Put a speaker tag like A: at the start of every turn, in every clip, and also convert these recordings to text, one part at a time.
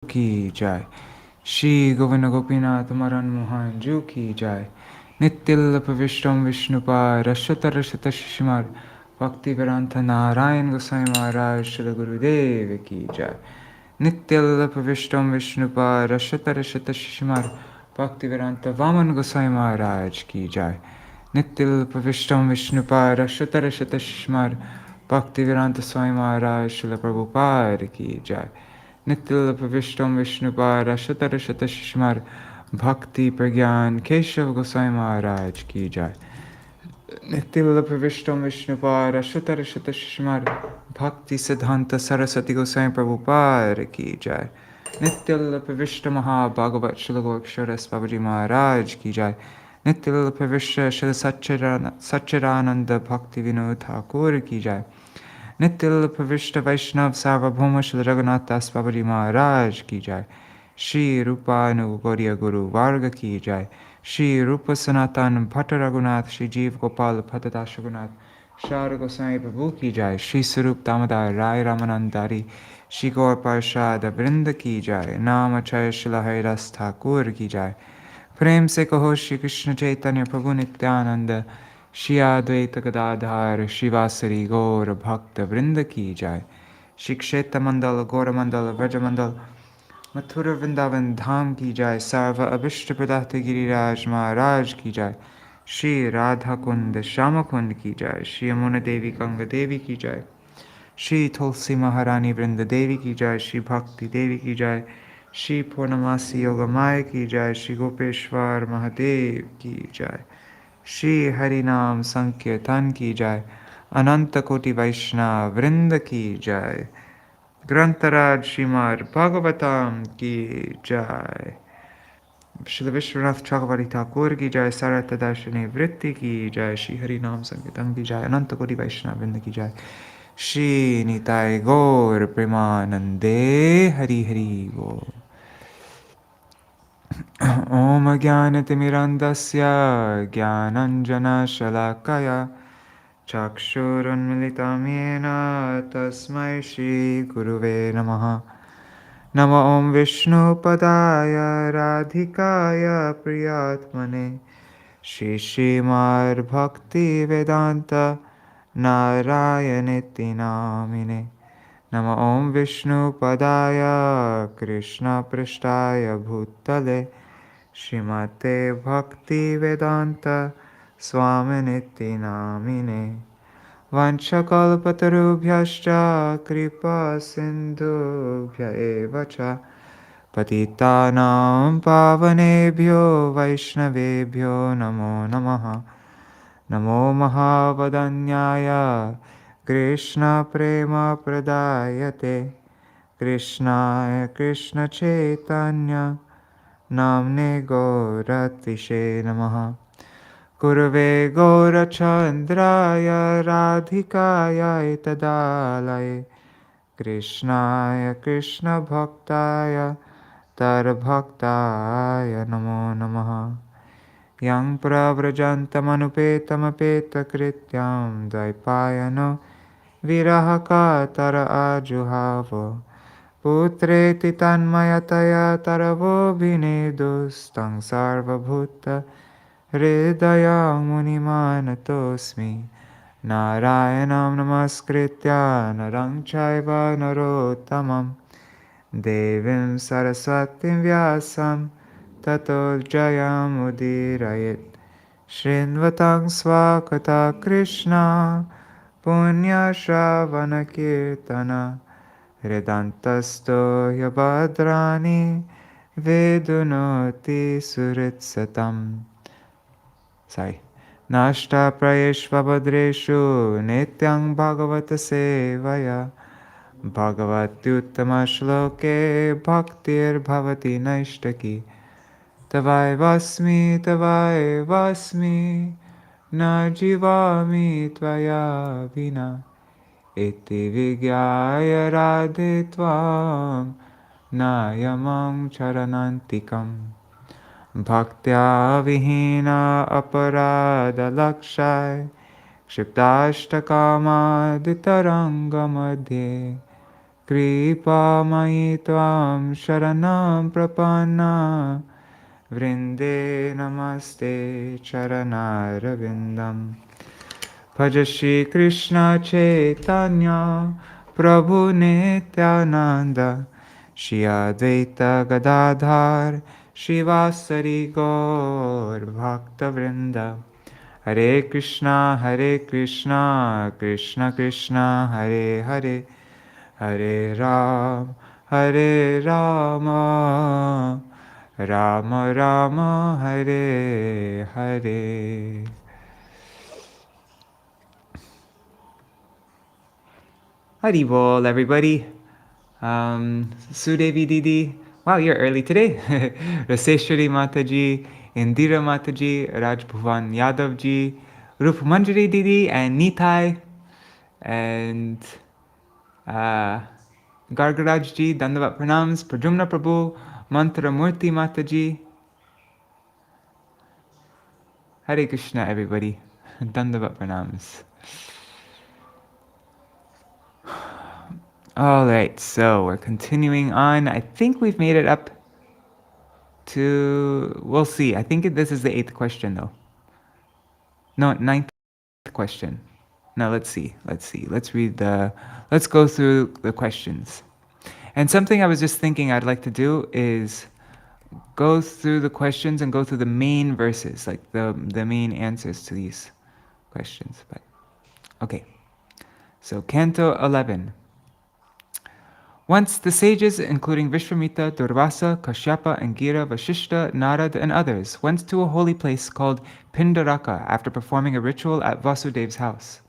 A: की जय। श्री गोविंद गोपीनाथ मरण मोहन जू की जय। नित्यल्लभ विष्णु विष्णुपाद रक्षत रक्षत शिशुमार भक्ति वेदांत नारायण गोसाई महाराज श्री गुरुदेव की जय। नित्यल्लभ विष्णु विष्णुपाद रक्षत रक्षत शिशुमार भक्ति वेदांत वामन गोसाई महाराज की जय। नित्यल्लभ विष्णु विष्णुपाद रक्षत रक्षत शिशुमार भक्ति वेदांत स्वामी महाराज श्री प्रभुपाद की जय। नित्यल्लभ विष्णु विष्णुपाद रक्षत रक्षत शिशुमार भक्ति प्रज्ञान केशव गोसाई महाराज की जय। नित्यल्लभ विष्णु विष्णुपाद रक्षत रक्षत शिशुमार भक्ति सिद्धांत सरस्वती गोसाई प्रभुपाद की जय। नित्यल्लभ विष्णु महाभागवत श्री गोक्षर बाबूजी महाराज की जय। नित्यल्लभ विश्व श्री सच्चिदानंद भक्ति विनोद ठाकुर की जय। नित्यल्लभ विष्णु वैष्णव सार्वभौम श्री रघुनाथ दास बाबूजी महाराज की जय। श्री रूपानुगौर्य गुरु वर्ग की जय। श्री रूप सनातन भट्ट रघुनाथ श्री जीव गोपाल भट्टदास रघुनाथ शार गोसाई प्रभु की जय। श्री स्वरूप दामोदर राय रामानंदारी श्री गौर प्रसाद वृंद की जय। नाम अक्षय श्री हरिदास ठाकुर की जय। प्रेम से कहो श्री कृष्ण चैतन्य प्रभु नित्यानंद श्री अद्वैत गदाधर शिवासरी गौर भक्त वृंद की जय। श्री क्षेत्र मंडल गौर मंडल व्रज मंडल मथुरा वृंदावन धाम की जय। सर्व अभिष्ट प्रदाते गिरिराज महाराज की जय। श्री राधा कुंड श्याम कुंड की जय। श्री यमुना देवी गंगा देवी की जय। श्री तुलसी महारानी वृंद देवी की जय। श्री भक्ति देवी की जय। श्री पूर्णमासी योग माय की जय। श्री गोपेश्वर महादेव की जय। श्री हरिनाम संकीर्तन की जय। अनंत कोटि वैष्णव वृंद की जय। ग्रंथराज श्रीमद् भागवतम की जय। श्री विश्वनाथ चक्रवर्ती ठाकुर की जय। सारथ-दार्शनिक वृत्ति की जय। श्री हरिनाम संकीर्तन की जय। अनंत कोटि वैष्णव वृंद की जय। श्री निताय गौर प्रेमानंदे हरि हरि बोल। ओम ज्ञानतिमिरन्धस्य ज्ञानाञ्जनशलाकया चक्षुरुन्मिलितं येन तस्मै श्रीगुरुवे नमः। नमो ॐ विष्णुपदाय राधिकाय प्रियात्मने श्रीमद्भक्तिवेदान्त नारायणेति नामिने। नमो ॐ विष्णुपदाय कृष्णपृष्ठाय भूतले श्रीमते भक्तिवेदान्त स्वामिनिति नामिने। वंशकल्पतरुभ्यश्च कृपा सिन्धुभ्य एव च पतितानां पावनेभ्यो वैष्णवेभ्यो नमो नमः। नमो महावदन्याय कृष्णप्रेमप्रदायते कृष्णाय कृष्णचैतन्य नाम्ने गौरतिशे नमः। कुर्वे गौरचन्द्राय राधिकाय तदालये कृष्णाय कृष्णभक्ताय तरभक्ताय नमो नमः। यं प्रव्रजन्तमनुपेतमपेतकृत्यं द्वैपायनो विरहकातर आजुहाव पुत्रेति तन्मयतया तरवोऽभिनेदुस्तं सर्वभूत हृदयं मुनिमानतोऽस्मि। नारायणं नमस्कृत्य नरं चैव नरोत्तमं देवीं सरस्वतीं व्यासं ततो जयमुदीरयेत्। शृण्वतं स्वाकथा Krishna पुण्यश्रवणकीर्तन हृदन्तस्थो ह्यभद्राणि वेदुनोति सुहृत्सतम्। Sorry. Nashtaprayeshvabhadreshu nityang bhagavata sevaya bhagavatyuttama-shloke bhaktir bhavati naishtaki tavaivasmi na jivami tvaya vina iti vigyaya radhe tvam nayamam charanantikam Bhaktya vihina aparada lakshay क्षिप्ताष्टकामादितरङ्गमध्ये Kripa Mayi Tvam Sharanam Prapanna Vrinde Namaste Charanarvindam. Bhaja Shri Krishna Chaitanya Prabhu Nityananda Shri Advaita Gadadhar Shivasari Gaur Bhakta Vrinda. Hare Krishna Krishna Krishna Hare Hare, Hare Ram Rama Rama Rama Hare Hare. Hari bol, everybody. Sudevi Didi. Wow, you're early today. Raseshwari Mataji, Indira Mataji, Raj Bhuvan Yadav ji, Rup Manjari Didi, and Nitai, and Gargaraj ji, Dandavat Pranams, Prajumna Prabhu, Mantra Murti Mataji. Hare Krishna, everybody. Dandavat Pranams. All right, so we're continuing on. I think we've made it up to, we'll see. I think this is the 8th question, though. No, 9th question. Now let's see. Let's go through the questions. And something I was just thinking I'd like to do is go through the questions and go through the main verses, like the main answers to these questions. But okay. So Canto 11. Once the sages, including Viśvanātha, Durvasa, Kashyapa, Angira, Vasishta, Narad, and others, went to a holy place called Pindaraka after performing a ritual at Vasudev's house.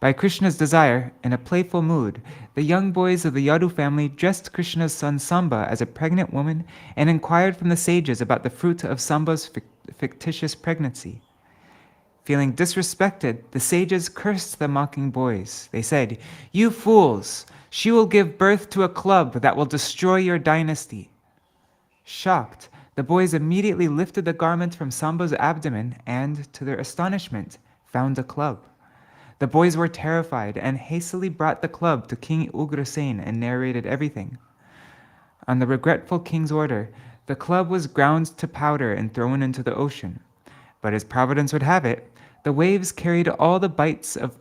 A: By Krishna's desire, in a playful mood, the young boys of the Yadu family dressed Krishna's son Samba as a pregnant woman and inquired from the sages about the fruit of Samba's fictitious pregnancy. Feeling disrespected, the sages cursed the mocking boys. They said, "You fools! She will give birth to a club that will destroy your dynasty." Shocked, the boys immediately lifted the garment from Samba's abdomen and, to their astonishment, found a club. The boys were terrified and hastily brought the club to King Ugrasen and narrated everything. On the regretful king's order, the club was ground to powder and thrown into the ocean. But as Providence would have it, the waves carried all the bits of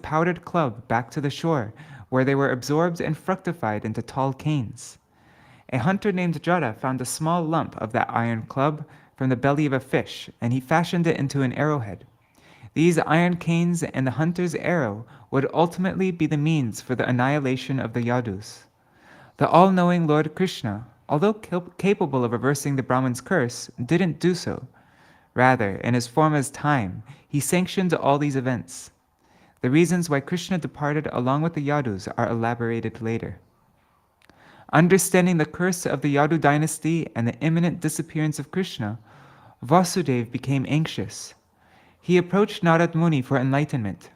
A: powdered club back to the shore, where they were absorbed and fructified into tall canes. A hunter named Jara found a small lump of that iron club from the belly of a fish, and he fashioned it into an arrowhead. These iron canes and the hunter's arrow would ultimately be the means for the annihilation of the Yadus. The all-knowing Lord Krishna, although capable of reversing the Brahman's curse, didn't do so. Rather, in his form as time, he sanctioned all these events. The reasons why Krishna departed along with the Yadus are elaborated later. Understanding the curse of the Yadu dynasty and the imminent disappearance of Krishna, Vasudeva became anxious. He approached Narad Muni for enlightenment.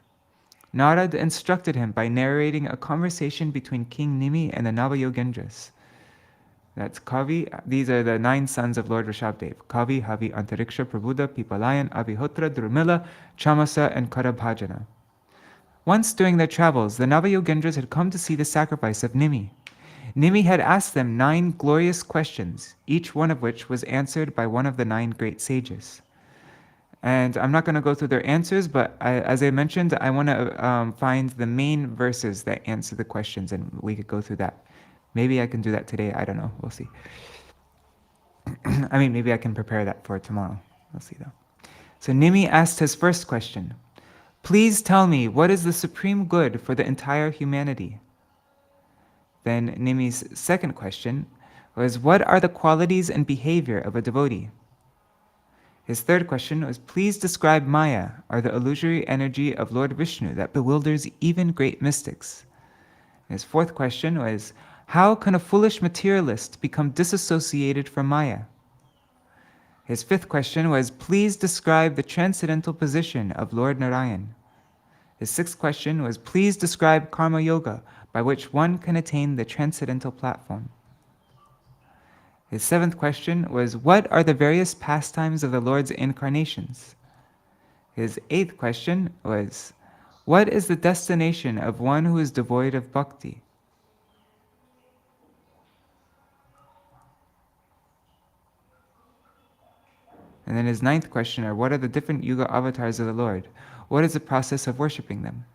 A: Narad instructed him by narrating a conversation between King Nimi and the Navayogendras. That's Kavi. These are the 9 sons of Lord Rishabdev. Kavi, Havi, Antariksha, Prabhuda, Pipalayan, Abhihotra, Durmila, Chamasa, and Karabhajana. Once during their travels, the Navayogendras had come to see the sacrifice of Nimi. Nimi had asked them 9 glorious questions, each one of which was answered by one of the 9 great sages. And I'm not going to go through their answers, but as I mentioned, I want to find the main verses that answer the questions, and we could go through that. Maybe I can do that today. I don't know. We'll see. I mean, maybe I can prepare that for tomorrow. We'll see, though. So Nimi asked his first question. Please tell me, what is the supreme good for the entire humanity? Then Nimi's second question was, what are the qualities and behavior of a devotee? His third question was, please describe Maya, or the illusory energy of Lord Vishnu that bewilders even great mystics. His fourth question was, how can a foolish materialist become disassociated from Maya? His fifth question was, please describe the transcendental position of Lord Narayan. His sixth question was, please describe Karma Yoga, by which one can attain the transcendental platform. His seventh question was, what are the various pastimes of the Lord's incarnations? His eighth question was, What is the destination of one who is devoid of bhakti? And then his ninth question are, what are the different Yuga avatars of the Lord? What is the process of worshipping them?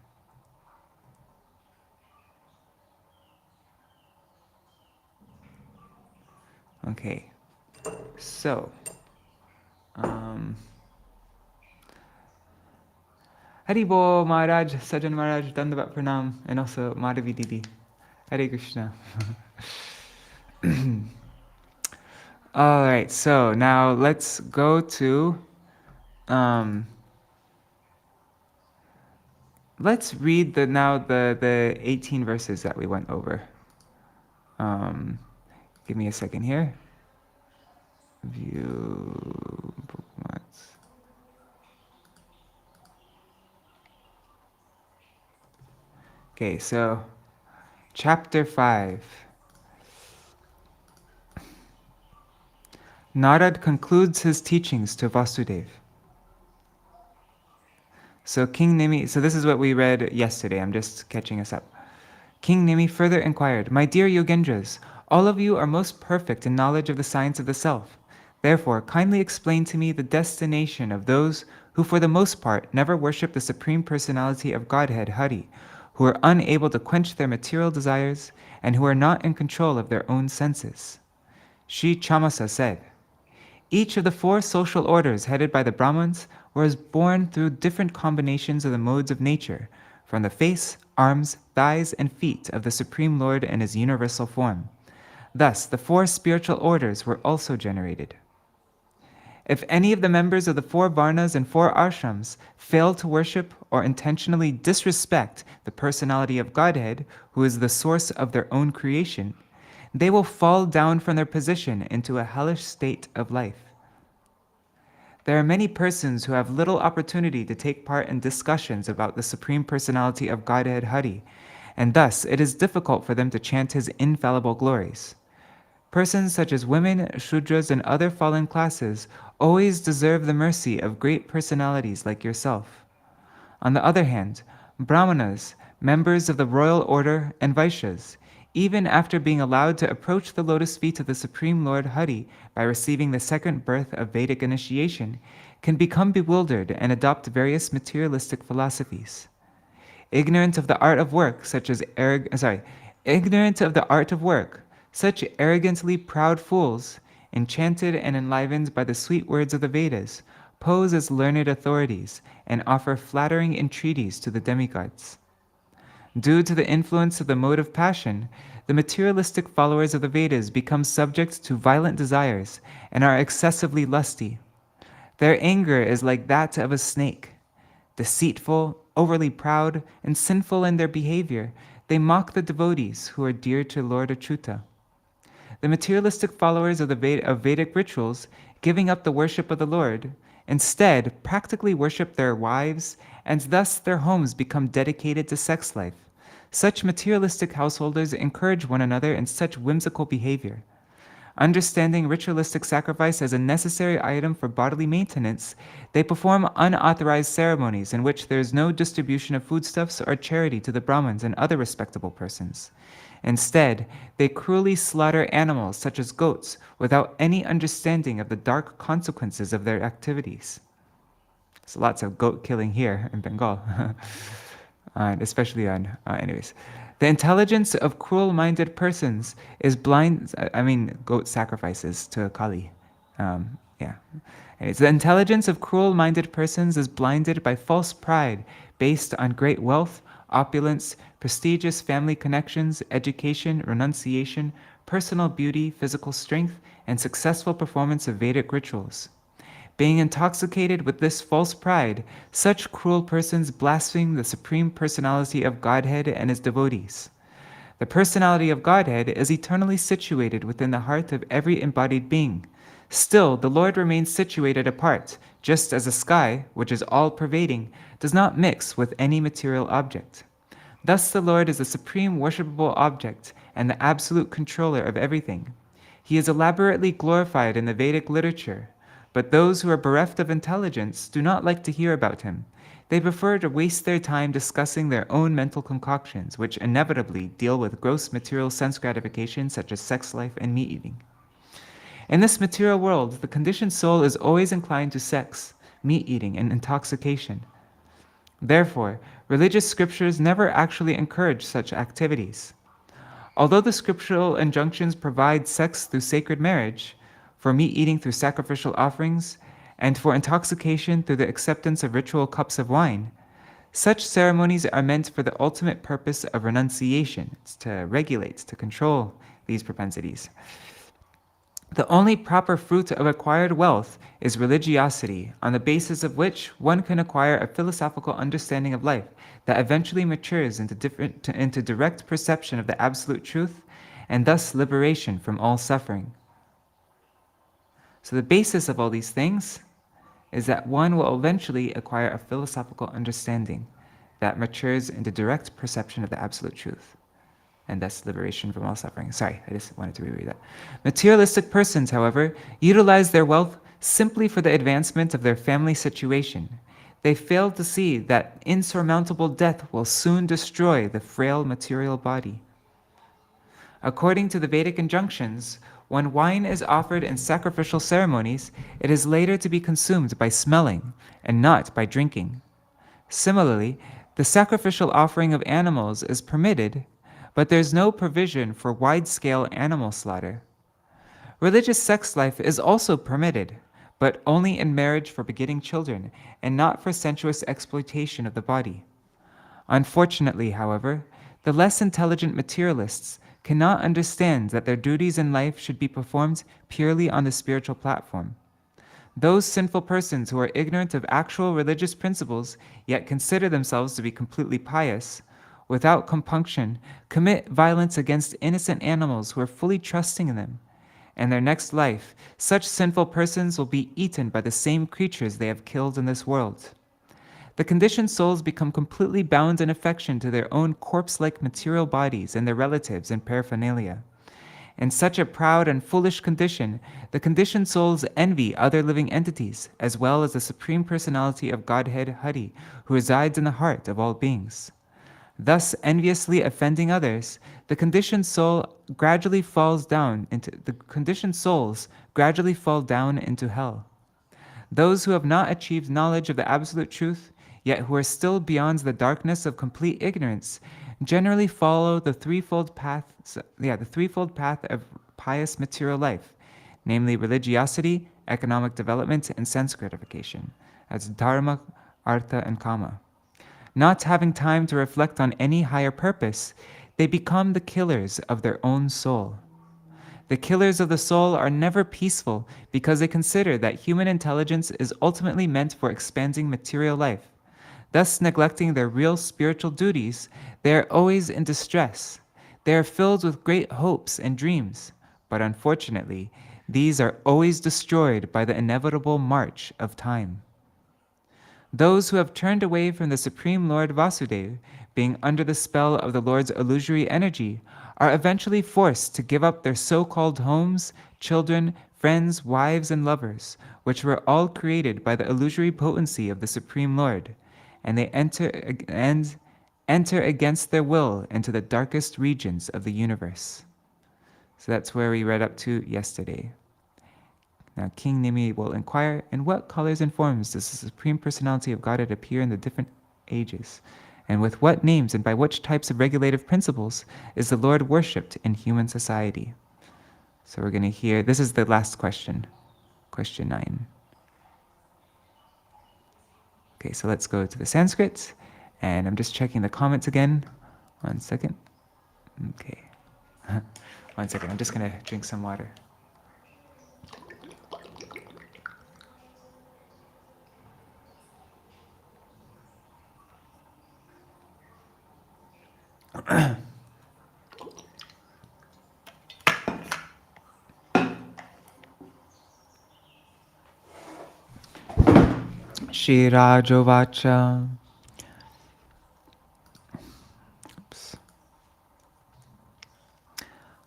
A: Okay, so Haribo Maharaj, Sajan Maharaj, Dandavat Pranam, and also Madhavi Didi. Hare Krishna. All right, so now let's go to, let's read the 18 verses that we went over. Give me a second here. View bookmarks. Okay, so chapter 5. Narad concludes his teachings to Vasudeva. So King Nimi, so this is what we read yesterday, I'm just catching us up. King Nimi further inquired, "My dear Yogendras, all of you are most perfect in knowledge of the science of the self. Therefore, kindly explain to me the destination of those who for the most part never worship the Supreme Personality of Godhead, Hari, who are unable to quench their material desires, and who are not in control of their own senses." Sri Chamasa said, "Each of the 4 social orders headed by the Brahmins was born through different combinations of the modes of nature, from the face, arms, thighs, and feet of the Supreme Lord in his universal form. Thus, the 4 spiritual orders were also generated. If any of the members of the 4 Varnas and 4 Ashrams fail to worship or intentionally disrespect the personality of Godhead, who is the source of their own creation, they will fall down from their position into a hellish state of life. There are many persons who have little opportunity to take part in discussions about the Supreme Personality of Godhead Hari, and thus it is difficult for them to chant his infallible glories. Persons such as women, Shudras, and other fallen classes always deserve the mercy of great personalities like yourself. On the other hand, Brahmanas, members of the royal order, and Vaishyas, even after being allowed to approach the lotus feet of the Supreme Lord Hari by receiving the second birth of Vedic initiation, can become bewildered and adopt various materialistic philosophies. Ignorant of the art of work, such arrogantly proud fools, enchanted and enlivened by the sweet words of the Vedas, pose as learned authorities and offer flattering entreaties to the demigods. Due to the influence of the mode of passion, the materialistic followers of the Vedas become subject to violent desires and are excessively lusty. Their anger is like that of a snake. Deceitful, overly proud, and sinful in their behavior, they mock the devotees who are dear to Lord Achyuta. The materialistic followers of Vedic rituals, giving up the worship of the Lord, instead practically worship their wives, and thus their homes become dedicated to sex life. Such materialistic householders encourage one another in such whimsical behavior. Understanding ritualistic sacrifice as a necessary item for bodily maintenance, they perform unauthorized ceremonies in which there is no distribution of foodstuffs or charity to the Brahmins and other respectable persons. Instead, they cruelly slaughter animals such as goats without any understanding of the dark consequences of their activities. So lots of goat killing here in Bengal, especially on, anyways. The intelligence of cruel-minded persons is blind, goat sacrifices to Kali. Anyways, the intelligence of cruel-minded persons is blinded by false pride based on great wealth, opulence, prestigious family connections, education, renunciation, personal beauty, physical strength, and successful performance of Vedic rituals. Being intoxicated with this false pride, such cruel persons blaspheme the Supreme Personality of Godhead and his devotees. The Personality of Godhead is eternally situated within the heart of every embodied being. Still, the Lord remains situated apart, just as the sky, which is all-pervading, does not mix with any material object. Thus the Lord is the supreme worshipable object and the absolute controller of everything. He is elaborately glorified in the Vedic literature, but those who are bereft of intelligence do not like to hear about him. They prefer to waste their time discussing their own mental concoctions, which inevitably deal with gross material sense gratification such as sex life and meat eating. In this material world, the conditioned soul is always inclined to sex, meat eating, and intoxication. Therefore, religious scriptures never actually encourage such activities. Although the scriptural injunctions provide sex through sacred marriage, for meat eating through sacrificial offerings, and for intoxication through the acceptance of ritual cups of wine, such ceremonies are meant for the ultimate purpose of renunciation. It's to regulate, to control these propensities. The only proper fruit of acquired wealth is religiosity, on the basis of which one can acquire a philosophical understanding of life that eventually matures into direct perception of the absolute truth, and thus liberation from all suffering. So the basis of all these things is that one will eventually acquire a philosophical understanding that matures into direct perception of the absolute truth, and thus liberation from all suffering. Sorry, I just wanted to reread that. Materialistic persons, however, utilize their wealth simply for the advancement of their family situation. They fail to see that insurmountable death will soon destroy the frail material body. According to the Vedic injunctions, when wine is offered in sacrificial ceremonies, it is later to be consumed by smelling and not by drinking. Similarly, the sacrificial offering of animals is permitted, but there's no provision for wide-scale animal slaughter. Religious sex life is also permitted, but only in marriage for begetting children and not for sensuous exploitation of the body. Unfortunately, however, the less intelligent materialists cannot understand that their duties in life should be performed purely on the spiritual platform. Those sinful persons who are ignorant of actual religious principles, yet consider themselves to be completely pious, without compunction, commit violence against innocent animals who are fully trusting in them. In their next life, such sinful persons will be eaten by the same creatures they have killed in this world. The conditioned souls become completely bound in affection to their own corpse-like material bodies and their relatives and paraphernalia. In such a proud and foolish condition, the conditioned souls envy other living entities, as well as the Supreme Personality of Godhead Hari, who resides in the heart of all beings. Thus, enviously offending others, the conditioned souls gradually fall down into hell. Those who have not achieved knowledge of the absolute truth, yet who are still beyond the darkness of complete ignorance, generally follow the threefold path of pious material life, namely religiosity, economic development, and sense gratification, as dharma, artha, and kama. Not having time to reflect on any higher purpose, they become the killers of their own soul. The killers of the soul are never peaceful because they consider that human intelligence is ultimately meant for expanding material life. Thus, neglecting their real spiritual duties, they are always in distress. They are filled with great hopes and dreams, but unfortunately, these are always destroyed by the inevitable march of time. Those who have turned away from the Supreme Lord Vasudeva, being under the spell of the Lord's illusory energy, are eventually forced to give up their so-called homes, children, friends, wives, and lovers, which were all created by the illusory potency of the Supreme Lord, and they enter against their will into the darkest regions of the universe. So that's where we read up to yesterday. Now King Nimi will inquire, in what colors and forms does the Supreme Personality of Godhead appear in the different ages? And with what names and by which types of regulative principles is the Lord worshipped in human society? So we're going to hear, this is the last question, question 9. Okay, so let's go to the Sanskrit, and I'm just checking the comments again. 1 second. Okay. 1 second, I'm just going to drink some water. Śrīla-Jovacha.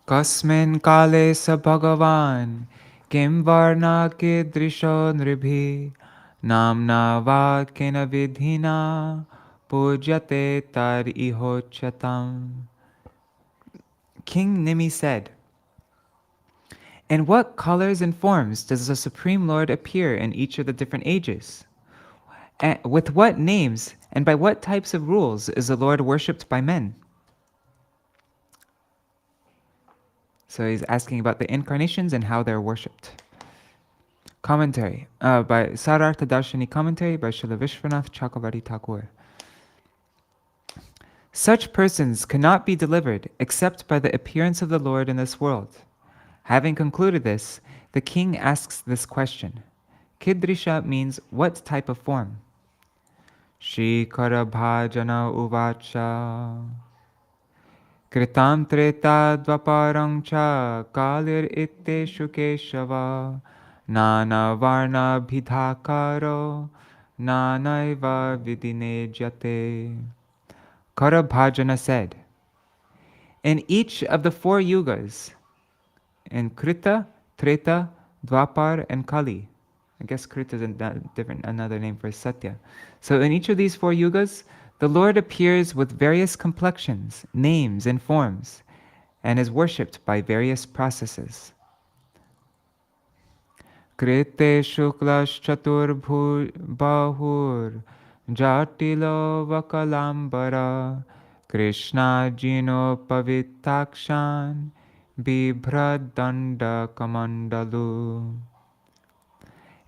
A: Kasmin kale sa Bhagavan kim varna kidrisho nribhi namna va kena vidhina pujyate tar ihochatam. King Nimi said, "In what colors and forms does the Supreme Lord appear in each of the different ages? And with what names and by what types of rules is the Lord worshipped by men?" So he's asking about the incarnations and how they're worshipped. Commentary by Sārārtha-darśīni commentary by Śrīla Viśvanātha Cakravartī Ṭhākura. Such persons cannot be delivered except by the appearance of the Lord in this world. Having concluded this, the king asks this question. Kidrisha means what type of form? Śrīkara-bhājana uvacha Kritam treta dvaparang cha kalir itteshu keshava nana varna bhidhakaro nanaiva vidine jate. Karabhajana said, in each of the 4 yugas, in Krita, Treta, Dwapar, and Kali. I guess Krita is another name for Satya. So in each of these 4 yugas, the Lord appears with various complexions, names, and forms, and is worshipped by various processes. Krite shuklas chatur bahur jatilo vakalambara Krishna jino pavitakshan bibhradanda kamandalu.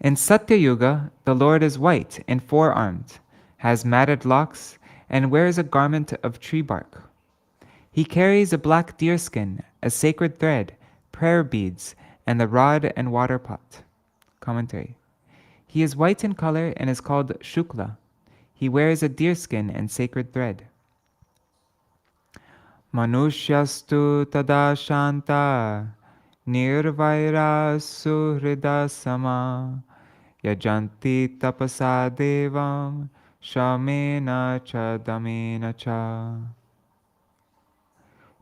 A: In Satya Yuga, the Lord is white and 4-armed, has matted locks, and wears a garment of tree bark. He carries a black deerskin, a sacred thread, prayer beads, and the rod and water pot. Commentary. He is white in color and is called Shukla. He wears a deerskin and sacred thread. Manushyastu tada shanta nirvaira suhrida sama yajanti tapasa devam shamena cha damena cha.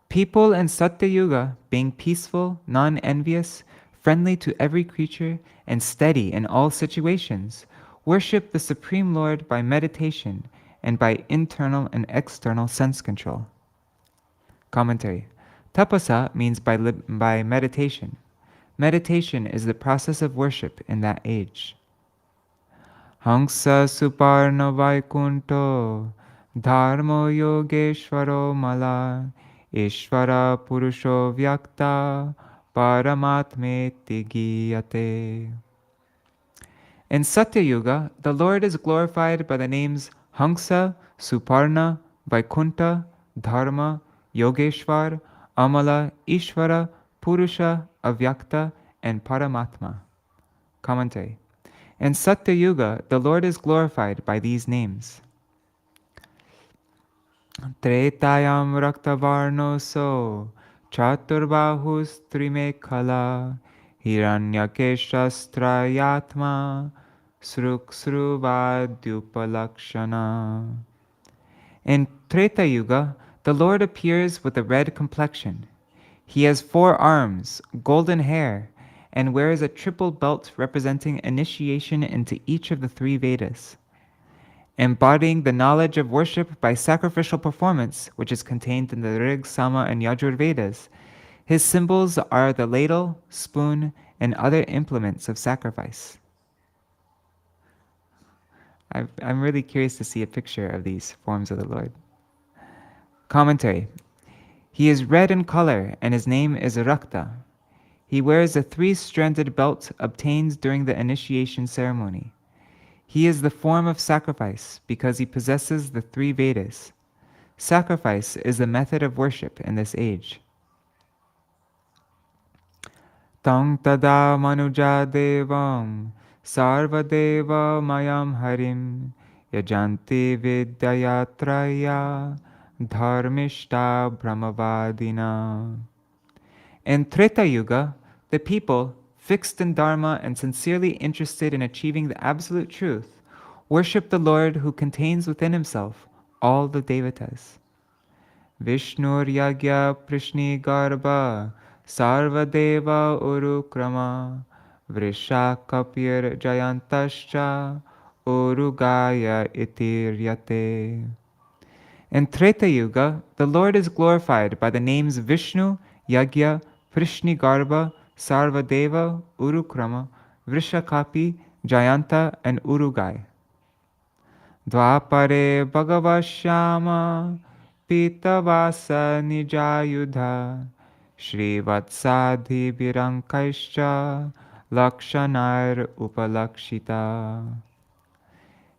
A: People in Satya Yuga, being peaceful, non-envious, friendly to every creature, and steady in all situations, worship the Supreme Lord by meditation and by internal and external sense control. Commentary. Tapasa means by meditation. Meditation is the process of worship in that age. Hangsa suparno vaikunto dharmo yogeshvaro mala ishvara purusho vyakta paramatmeti giyate. In Satya Yuga, the Lord is glorified by the names Hangsa, Suparna, Vaikunta, Dharma, Yogeshwar, Amala, Ishvara, Purusha, Avyakta, and Paramatma. Commentary. In Satya Yuga, the Lord is glorified by these names. Tretayam raktavarno so chaturbahus trimekhala hiranyakeshastrayatma sruksruvadyupalakshana. In Treta Yuga, the Lord appears with a red complexion. He has 4 arms, golden hair, and wears a triple belt representing initiation into each of the 3 Vedas. Embodying the knowledge of worship by sacrificial performance, which is contained in the Rig, Sama, and Yajur Vedas, his symbols are the ladle, spoon, and other implements of sacrifice. I'm really curious to see a picture of these forms of the Lord. Commentary. He is red in color, and his name is Rakta. He wears a 3-stranded belt obtained during the initiation ceremony. He is the form of sacrifice because he possesses the 3 Vedas. Sacrifice is the method of worship in this age. Tang tada manuja devam sarvadeva mayam harim yajanti vidyayatraya dharmishta brahmavadina. In Treta Yuga, the people, fixed in Dharma and sincerely interested in achieving the absolute truth, worship the Lord who contains within himself all the Devatas. Vishnur Yagya Prishni Garbha Sarvadeva Urukrama Vrisha Kapir Jayantascha Urugaya itiryate. In Treta Yuga, the Lord is glorified by the names Vishnu, Yagya, Prishni-garbha, Sarvadeva, Urukrama, Vrishakapi, Jayanta, and Urugai. Dvapare Bhagavashyama Pitavasa Nijayudha Śrīvatsadhi Virankaischa Lakshanar Upalakshita.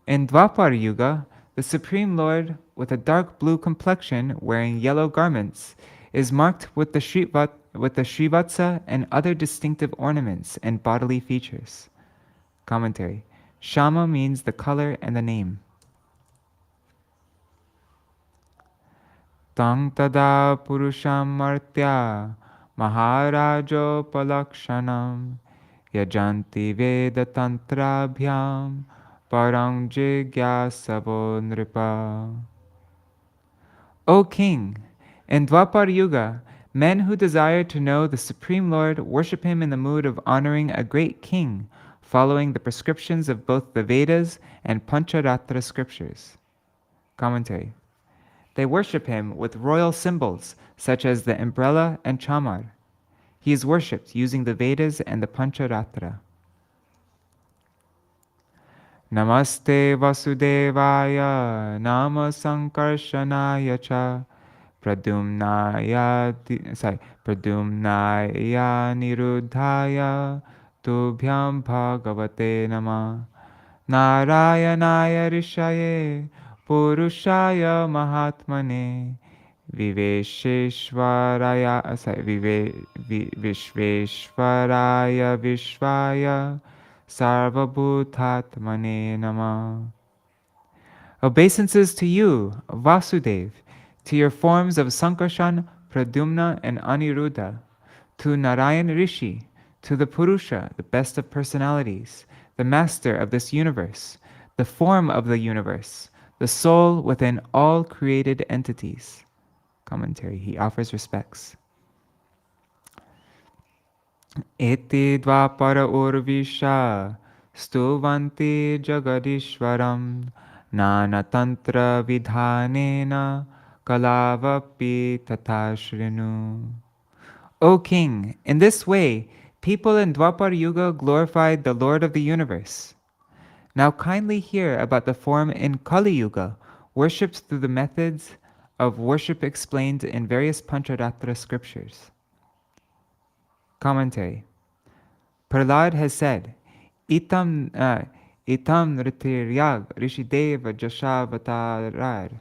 A: In Dvapar Yuga, the Supreme Lord, with a dark blue complexion wearing yellow garments, is marked with the Srivatsa and other distinctive ornaments and bodily features. Commentary. Shama means the color and the name. Tang tada purusham martya maharajo palakshanam yajanti veda tantrabhyam parang jigyasavo nripa. O king, in Dwapar Yuga, men who desire to know the Supreme Lord worship him in the mood of honoring a great king, following the prescriptions of both the Vedas and Pancharatra scriptures. Commentary. They worship him with royal symbols such as the umbrella and chamar. He is worshipped using the Vedas and the Pancharatra. Namaste Vasudevaya Nama Sankarshanaya Cha Pradumnaya Niruddhaya Tubhyam Bhagavate Nama Narayanaya Rishaye Purushaya Mahatmane Viveshwaraya Vishveshwaraya Vishvaya Sarvabhutatmane Nama. Obeisances to you, Vasudev, to your forms of Sankarshan, Pradumna, and Aniruddha, to Narayan Rishi, to the Purusha, the best of personalities, the master of this universe, the form of the universe, the soul within all created entities. Commentary. He offers respects. Eti dvapara urvisha stuvanti jagadishvaram nana tantra vidhanena kalavapi tatashrinu. O king, in this way, people in Dwapar Yuga glorified the Lord of the universe. Now kindly hear about the form in Kali Yuga, worshipped through the methods of worship explained in various Pancharatra scriptures. Commentary. Prahlad has said, Itam ritiryag rishideva Yuga-Avataras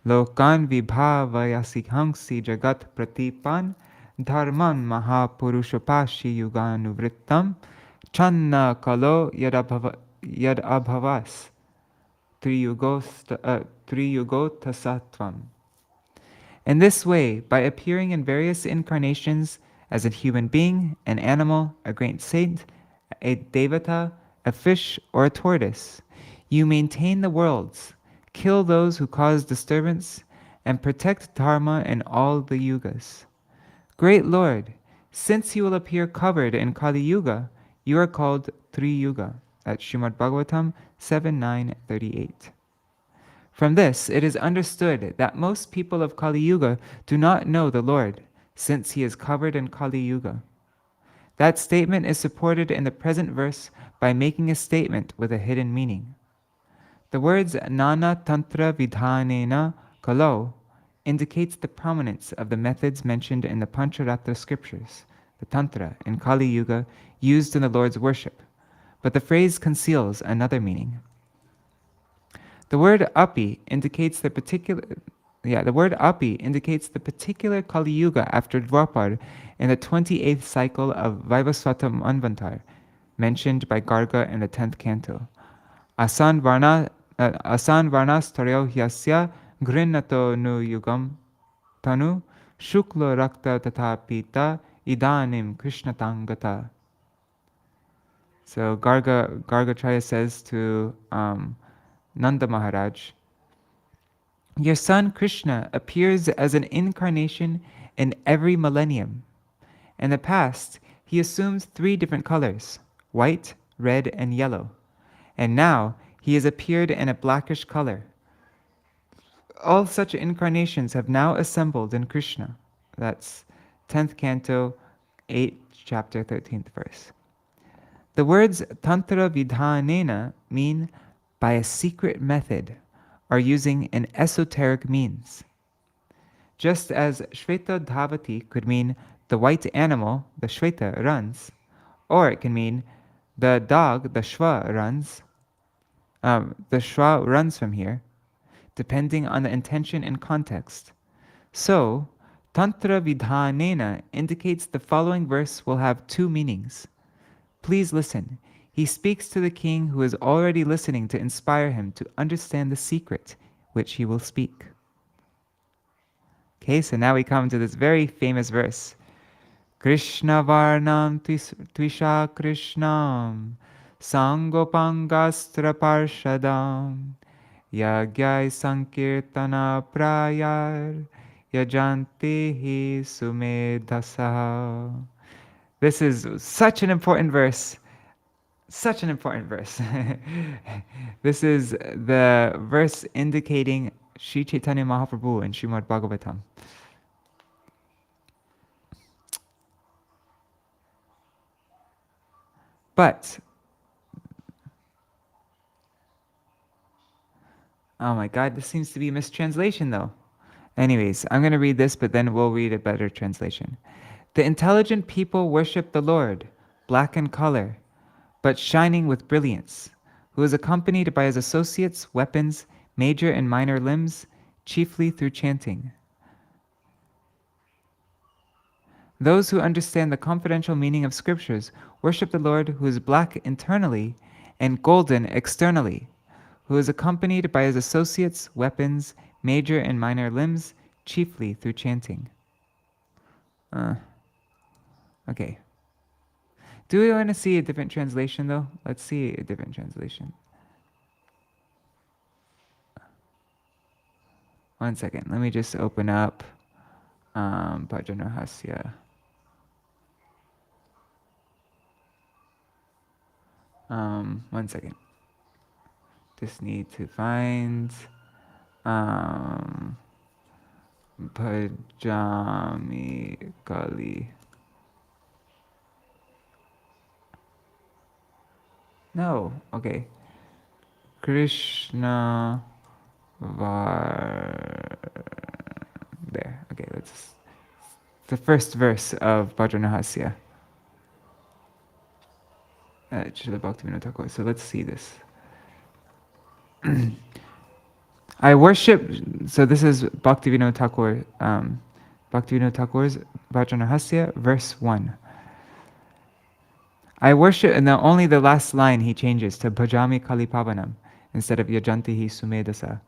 A: lokan vibhavayasihangsi jagat pratipan dharman mahapurushapashi yuganuvrittam channa kalo yadabhavas triyugotasatvam. In this way, by appearing in various incarnations as a human being, an animal, a great saint, a devata, a fish, or a tortoise, you maintain the worlds, kill those who cause disturbance, and protect dharma in all the yugas. Great Lord, since you will appear covered in Kali Yuga, you are called Tri-Yuga, at Śrīmad-Bhāgavatam 7.9.38. From this, it is understood that most people of Kali Yuga do not know the Lord, since he is covered in Kali Yuga. That statement is supported in the present verse by making a statement with a hidden meaning. The words Nana Tantra Vidhanena Kalo indicates the prominence of the methods mentioned in the Pancharatra scriptures, the Tantra in Kali Yuga used in the Lord's worship, but the phrase conceals another meaning. The word Api indicates the particular Kali Yuga after Dwapar in the 28th cycle of Viśvanātha Manvantar, mentioned by Garga in the 10th canto. Asan varnas taryo hyasya grinnato nu yugam tanu shukla rakta tata pita idanim krishnatangata. So Gargacharya says to Nanda Maharaj, your son Krishna appears as an incarnation in every millennium. In the past, he assumes 3 different colors, white, red, and yellow. And now, he He has appeared in a blackish color. All such incarnations have now assembled in Krishna. That's 10th Canto, 8th chapter, 13th verse. The words Tantra Vidhanena mean by a secret method, or using an esoteric means. Just as Shveta-Dhavati could mean the white animal, the Shveta, runs, or it can mean the dog, the Shva, runs. The Shva runs from here, depending on the intention and context. So, Tantra Vidhanena indicates the following verse will have two meanings. Please listen. He speaks to the king who is already listening to inspire him to understand the secret which he will speak. Okay, so now we come to this very famous verse. Krishna Varnam Tvisha Krishnam Sangopangastra Parshadam Yagyai Sankirtana Prayar Yajanti Sumedhasa. This is such an important verse. Such an important verse. This is the verse indicating Sri Chaitanya Mahaprabhu in Śrīmad-Bhāgavatam. But, oh my God, this seems to be a mistranslation though. Anyways, I'm going to read this, but then we'll read a better translation. The intelligent people worship the Lord, black in color, but shining with brilliance, who is accompanied by his associates, weapons, major and minor limbs, chiefly through chanting. Those who understand the confidential meaning of scriptures worship the Lord who is black internally and golden externally, who is accompanied by his associates, weapons, major and minor limbs, chiefly through chanting. Okay. Do we want to see a different translation though? Let's see a different translation. One second. Let me just open up Bhajanahasya. One second. Just need to find Bhajami Kali. No, okay. Krishna there. Okay, let's. The first verse of Bhajanahasya. Śrīla Bhaktivinoda Thakur. So let's see this. I worship. So this is Bhaktivinoda Thakur. Bhaktivinoda Thakur's Bhajanahasya, verse 1. I worship, and only the last line he changes to Bhajami Kalipavanam instead of Yajantihi Sumedasa.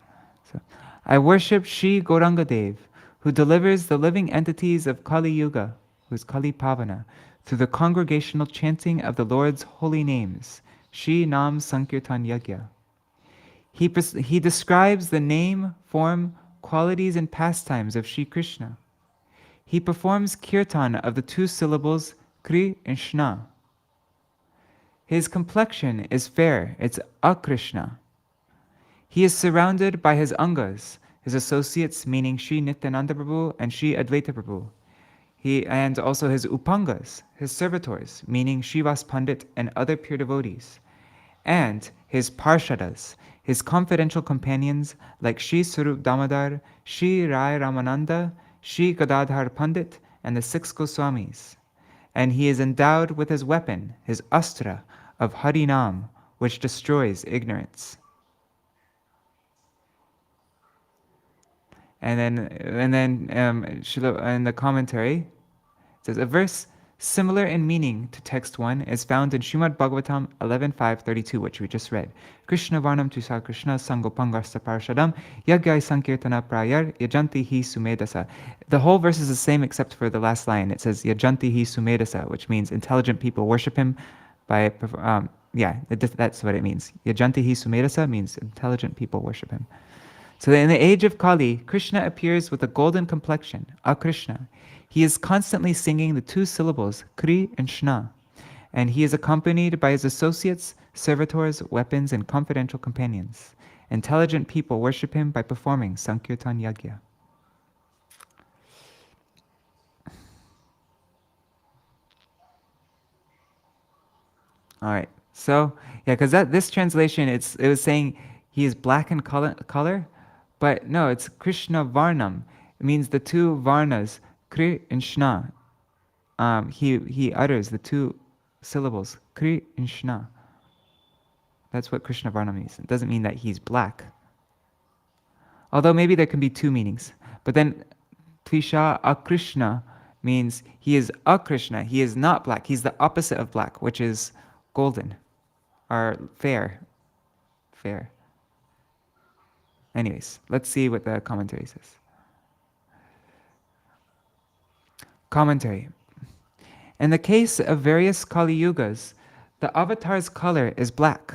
A: So, I worship Shri Gaurangadev, who delivers the living entities of Kali Yuga, who is Kali Pavana, through the congregational chanting of the Lord's holy names, Shri Nam Sankirtan Yagya. He describes the name, form, qualities, and pastimes of Shri Krishna. He performs kirtan of the two syllables Kri and Shna. His complexion is fair, it's Akrishna. He is surrounded by his Angas, his associates meaning Sri Nityananda Prabhu and Sri Advaita Prabhu. And also his Upangas, his servitors, meaning Srivas Pandit and other pure devotees. And his Parshadas, his confidential companions like Sri Sarup Damodar, Sri Rai Ramananda, Sri Gadadhar Pandit, and the 6 Goswamis. And he is endowed with his weapon, his astra, of Harinam, which destroys ignorance. And then in the commentary, it says, a verse similar in meaning to text 1 is found in Śrīmad-Bhāgavatam 11.5.32, which we just read. Krishna Varnam Tusa Krishna Sangopangarsta Parashadam Yagyai Sankirtana Prayar Yajanti Hi Sumedasa. The whole verse is the same except for the last line. It says Yajanti Hi Sumedasa, which means intelligent people worship him by, that's what it means. Yajanti Hi Sumedasa means intelligent people worship him. So in the age of Kali, Krishna appears with a golden complexion, Akrishna. He is constantly singing the two syllables, Kri and Shna. and he is accompanied by his associates, servitors, weapons, and confidential companions. Intelligent people worship him by performing Sankirtan Yagya. All right, so yeah, because this translation, it was saying he is black in color, but no, it's Krishna Varnam. It means the two Varnas, Kri and Shna. He utters the two syllables, Kri and Shna. That's what Krishna Varnam means. It doesn't mean that he's black. Although maybe there can be two meanings. But then Tvisha Akrishna means he is Akrishna. He is not black. He's the opposite of black, which is golden or fair. Fair. Anyways, let's see what the commentary says. Commentary. In the case of various Kali Yugas, the avatar's color is black.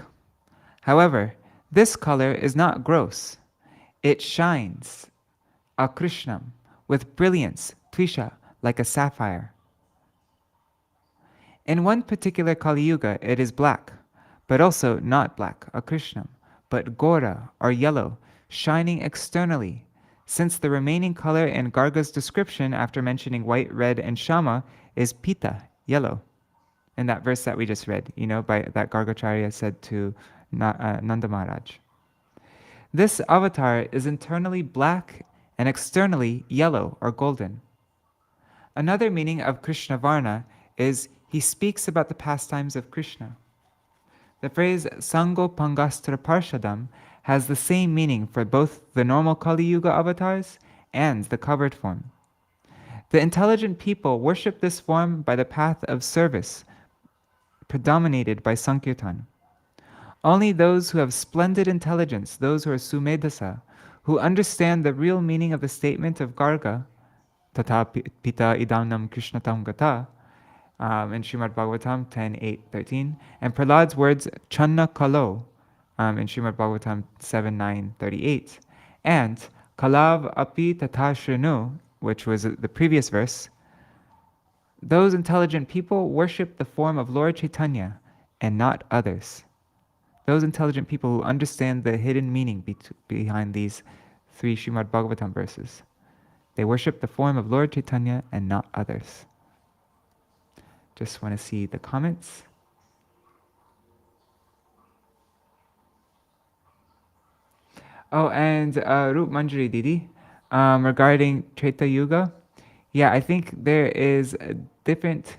A: However, this color is not gross. It shines, Akrishnam, with brilliance, Tvisha, like a sapphire. In one particular Kali Yuga, it is black, but also not black, Akrishnam, but Gora, or yellow, shining externally, since the remaining color in Garga's description after mentioning white, red, and Shama is Pita, yellow. In that verse that we just read, that Gargacharya said to Nanda Maharaj. This avatar is internally black and externally yellow or golden. Another meaning of Krishna Varna is he speaks about the pastimes of Krishna. The phrase Sango Pangastra Parshadam has the same meaning for both the normal Kali Yuga avatars and the covered form. The intelligent people worship this form by the path of service, predominated by Sankirtan. Only those who have splendid intelligence, those who are Sumedasa, who understand the real meaning of the statement of Garga, Tata Pita Idanam Krishnatam Gata, in Śrīmad-Bhāgavatam 10:8-13, and Prahlad's words Channa Kalo in Śrīmad-Bhāgavatam 7:9-38, and Kalav Api Tata Shrinu, which was the previous verse. Those intelligent people worship the form of Lord Chaitanya and not others. Those intelligent people who understand the hidden meaning behind these three Śrīmad-Bhāgavatam verses. They worship the form of Lord Chaitanya and not others. Just want to see the comments. Oh, and Rup Manjari Didi, regarding Treta Yuga, yeah, I think there is a different.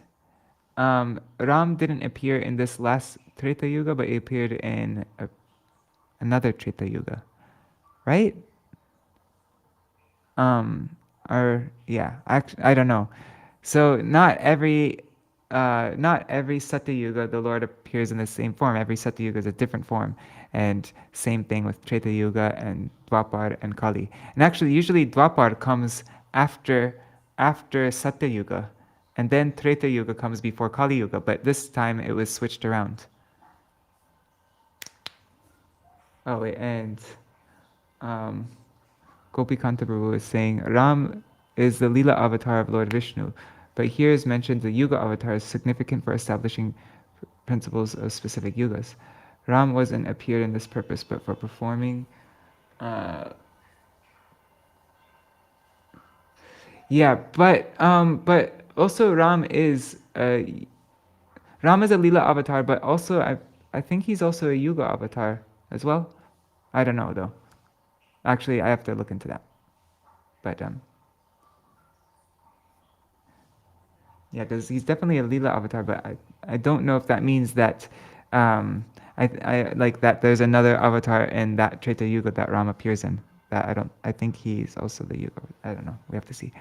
A: Ram didn't appear in this last Treta Yuga, but he appeared in another Treta Yuga, right? I don't know. So not every Satya Yuga the Lord appears in the same form. Every Satya Yuga is a different form, and same thing with Treta Yuga and Dwapar and Kali. And actually, usually Dwapar comes after Satya Yuga, and then Treta Yuga comes before Kali Yuga. But this time it was switched around. Oh wait, and Gopikanta Prabhu is saying Ram is the Leela avatar of Lord Vishnu, but here is mentioned the Yuga avatar is significant for establishing principles of specific yugas. Ram wasn't appeared in this purpose, but for performing. But also Ram is a Leela avatar, but also I think he's also a Yuga avatar as well. I don't know though. Actually, I have to look into that. But yeah, because he's definitely a Leela avatar, but I don't know if that means that I like that there's another avatar in that Treta Yuga that Ram appears in. That I think he's also the Yuga. I don't know. We have to see.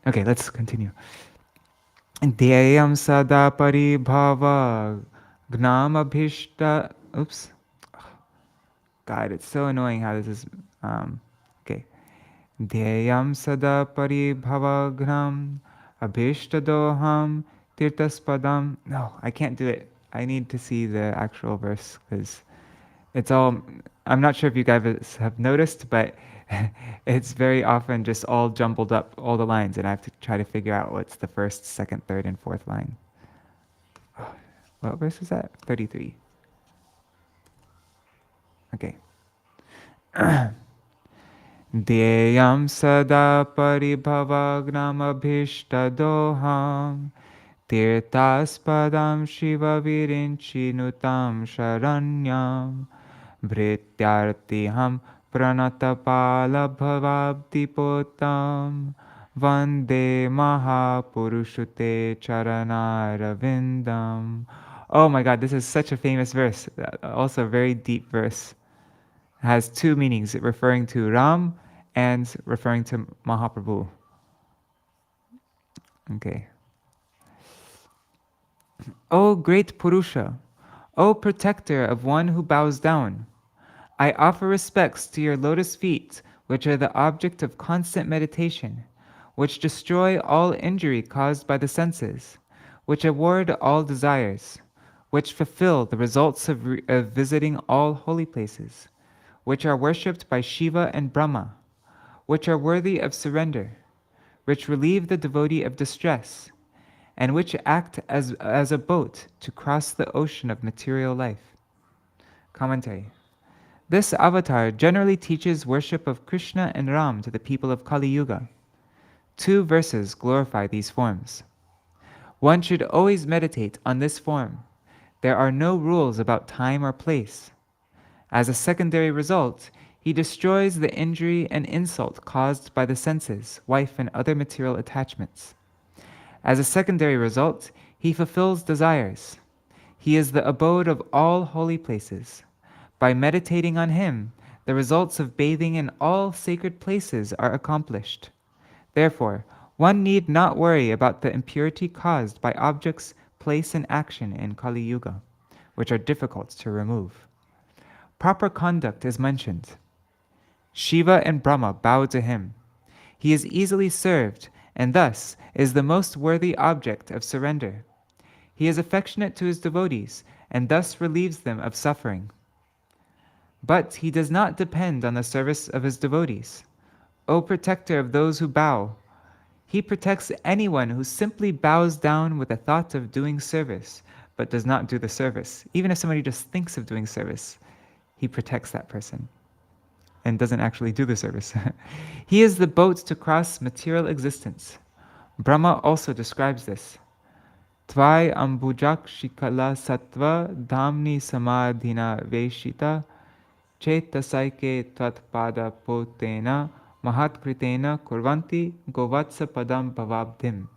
A: Okay, let's continue. Dhyayam sada paribhava gnam abhishta. Oops. God, it's so annoying how this is. Okay. Dhyayam sada paribhava gnam abhishtadoham tirtaspadam. No, I can't do it. I need to see the actual verse because it's all. I'm not sure if you guys have noticed, but it's very often just all jumbled up, all the lines, and I have to try to figure out what's the first, second, third, and fourth line. What verse is that? 33. Okay. Deyam sada paribhavagnam abhishtadoham tirtaspadam shiva virinchi nutam sharanyam Bhrityartiham pranatapala bhavabdipotam Vande Mahapurushute Charanaravindam. Oh my God, this is such a famous verse. Also a very deep verse. It has two meanings, referring to Ram and referring to Mahaprabhu. Okay. O great Purusha, O protector of one who bows down, I offer respects to your lotus feet, which are the object of constant meditation, which destroy all injury caused by the senses, which award all desires, which fulfill the results of visiting all holy places, which are worshipped by Shiva and Brahma, which are worthy of surrender, which relieve the devotee of distress, and which act as a boat to cross the ocean of material life. Commentary. This avatar generally teaches worship of Krishna and Ram to the people of Kali Yuga. Two verses glorify these forms. One should always meditate on this form. There are no rules about time or place. As a secondary result, he destroys the injury and insult caused by the senses, wife, and other material attachments. As a secondary result, he fulfills desires. He is the abode of all holy places. By meditating on him, the results of bathing in all sacred places are accomplished. Therefore, one need not worry about the impurity caused by objects, place, and action in Kali Yuga, which are difficult to remove. Proper conduct is mentioned. Shiva and Brahma bow to him. He is easily served, and thus is the most worthy object of surrender. He is affectionate to his devotees, and thus relieves them of suffering. But he does not depend on the service of his devotees. O protector of those who bow, he protects anyone who simply bows down with the thought of doing service, but does not do the service. Even if somebody just thinks of doing service, he protects that person and doesn't actually do the service. He is the boat to cross material existence. Brahma also describes this. Tvai ambujak shikala sattva dhamni samadhina veshita chetasaike tvatpada potena mahatkritena kurvanti govatsa padam bhavabdim.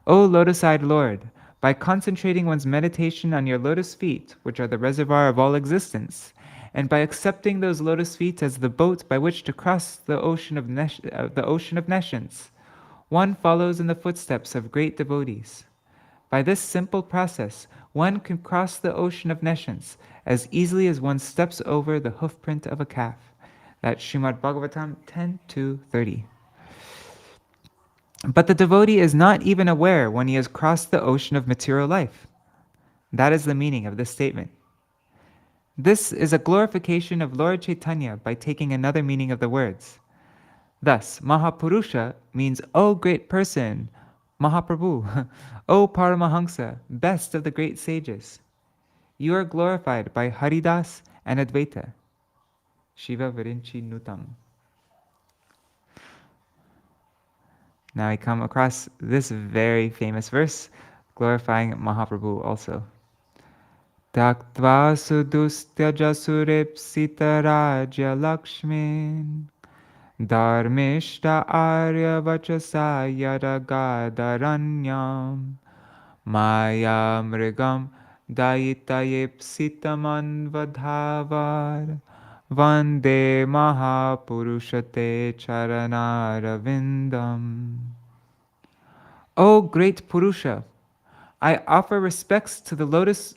A: O lotus-eyed Lord, by concentrating one's meditation on your lotus feet, which are the reservoir of all existence, and by accepting those lotus feet as the boat by which to cross the ocean of nescience, one follows in the footsteps of great devotees. By this simple process, one can cross the ocean of nescience as easily as one steps over the hoofprint of a calf. That's Śrīmad-Bhāgavatam 10:2-30. But the devotee is not even aware when he has crossed the ocean of material life. That is the meaning of this statement. This is a glorification of Lord Chaitanya by taking another meaning of the words. Thus, Mahapurusha means, O great person, Mahaprabhu, O Paramahamsa, best of the great sages. You are glorified by Haridas and Advaita. Shiva Virinchi Nutam. Now we come across this very famous verse glorifying Mahaprabhu also. Taktva sudustyaja suripsita rajya lakshmin dharmishta arya vachasa yadagadharanyam maya mrigam dayitayipsitam anvadhavar Vande Mahapurushate Charanaravindam. O great Purusha, I offer respects to the lotus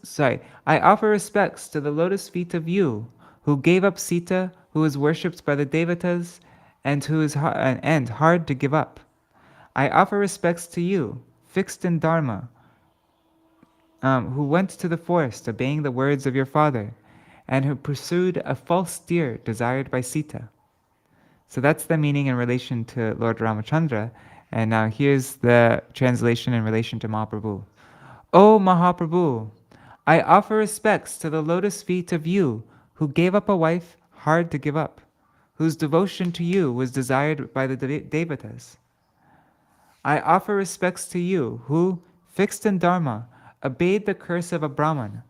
A: feet of you, who gave up Sita, who is worshipped by the Devatas, and who is hard to give up. I offer respects to you, fixed in Dharma, who went to the forest obeying the words of your father, and who pursued a false deer desired by Sita. So that's the meaning in relation to Lord Ramachandra, and now here's the translation in relation to Mahaprabhu. O Mahaprabhu, I offer respects to the lotus feet of you who gave up a wife hard to give up, whose devotion to you was desired by the Devatas. I offer respects to you who, fixed in Dharma, obeyed the curse of a Brahman,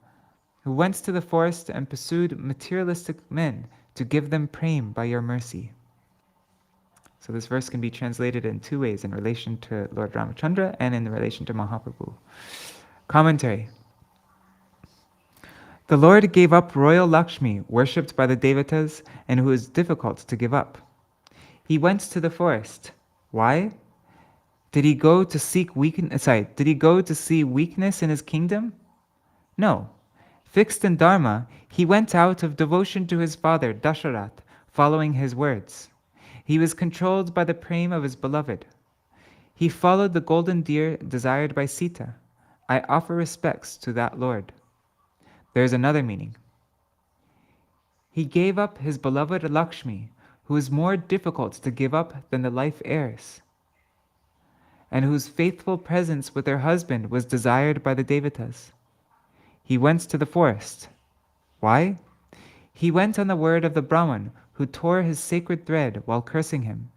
A: who went to the forest and pursued materialistic men to give them prem by your mercy. So this verse can be translated in two ways, in relation to Lord Ramachandra and in relation to Mahaprabhu. Commentary. The Lord gave up royal Lakshmi, worshipped by the Devatas, and who is difficult to give up. He went to the forest. Why? Did he go to see weakness in his kingdom? No. Fixed in Dharma, he went out of devotion to his father, Dasharatha, following his words. He was controlled by the prem of his beloved. He followed the golden deer desired by Sita. I offer respects to that Lord. There is another meaning. He gave up his beloved Lakshmi, who is more difficult to give up than the life heirs, and whose faithful presence with her husband was desired by the Devatas. He went to the forest. Why? He went on the word of the Brahman, who tore his sacred thread while cursing him.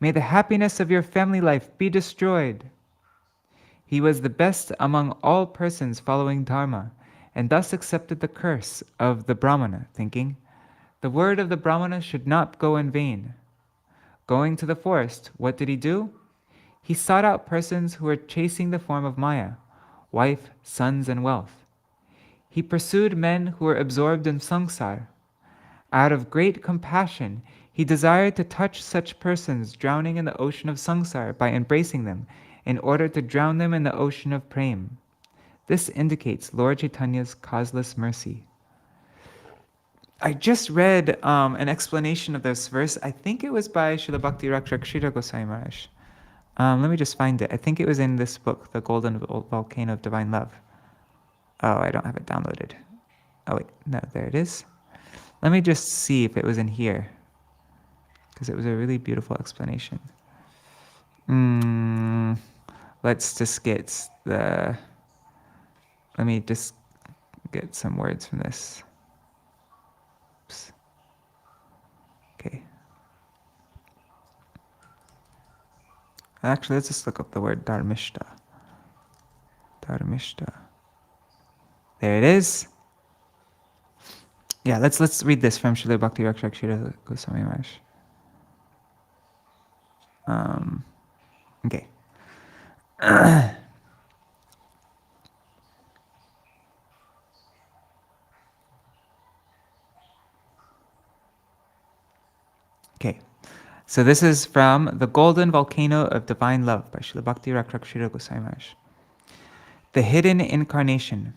A: May the happiness of your family life be destroyed. He was the best among all persons following Dharma, and thus accepted the curse of the Brahmana, thinking, the word of the Brahmana should not go in vain. Going to the forest, what did he do? He sought out persons who were chasing the form of Maya, wife, sons, and wealth. He pursued men who were absorbed in samsara. Out of great compassion, he desired to touch such persons drowning in the ocean of samsara by embracing them, in order to drown them in the ocean of prem. This indicates Lord Chaitanya's causeless mercy. I just read an explanation of this verse. I think it was by Srila Bhakti Rakshak Srila Goswami Maharaj. Let me just find it. I think it was in this book, The Golden Volcano of Divine Love. Oh, I don't have it downloaded. Oh wait, no, there it is. Let me just see if it was in here, because it was a really beautiful explanation. Let's just get the... Let me just get some words from this. Oops. Okay. Actually, let's just look up the word dharmishta. Dharmishta. There it is. Yeah, let's read this from Srila Bhakti Rakshak Srila Goswami Maharaj. Okay. Okay. So this is from The Golden Volcano of Divine Love by Srila Bhakti Rakshak Srila Goswami Maharaj. The Hidden Incarnation.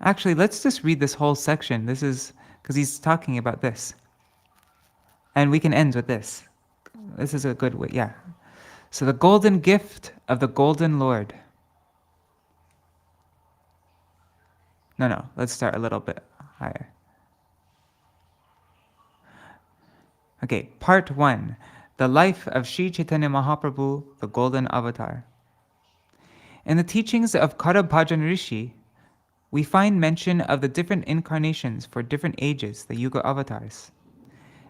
A: Actually, let's just read this whole section. This is because he's talking about this. And we can end with this. This is a good way, yeah. So the golden gift of the golden Lord. No, let's start a little bit higher. Okay, part 1. The life of Sri Chaitanya Mahaprabhu, the golden avatar. In the teachings of Cakravartī Rishi, we find mention of the different incarnations for different ages, the Yuga-Avataras.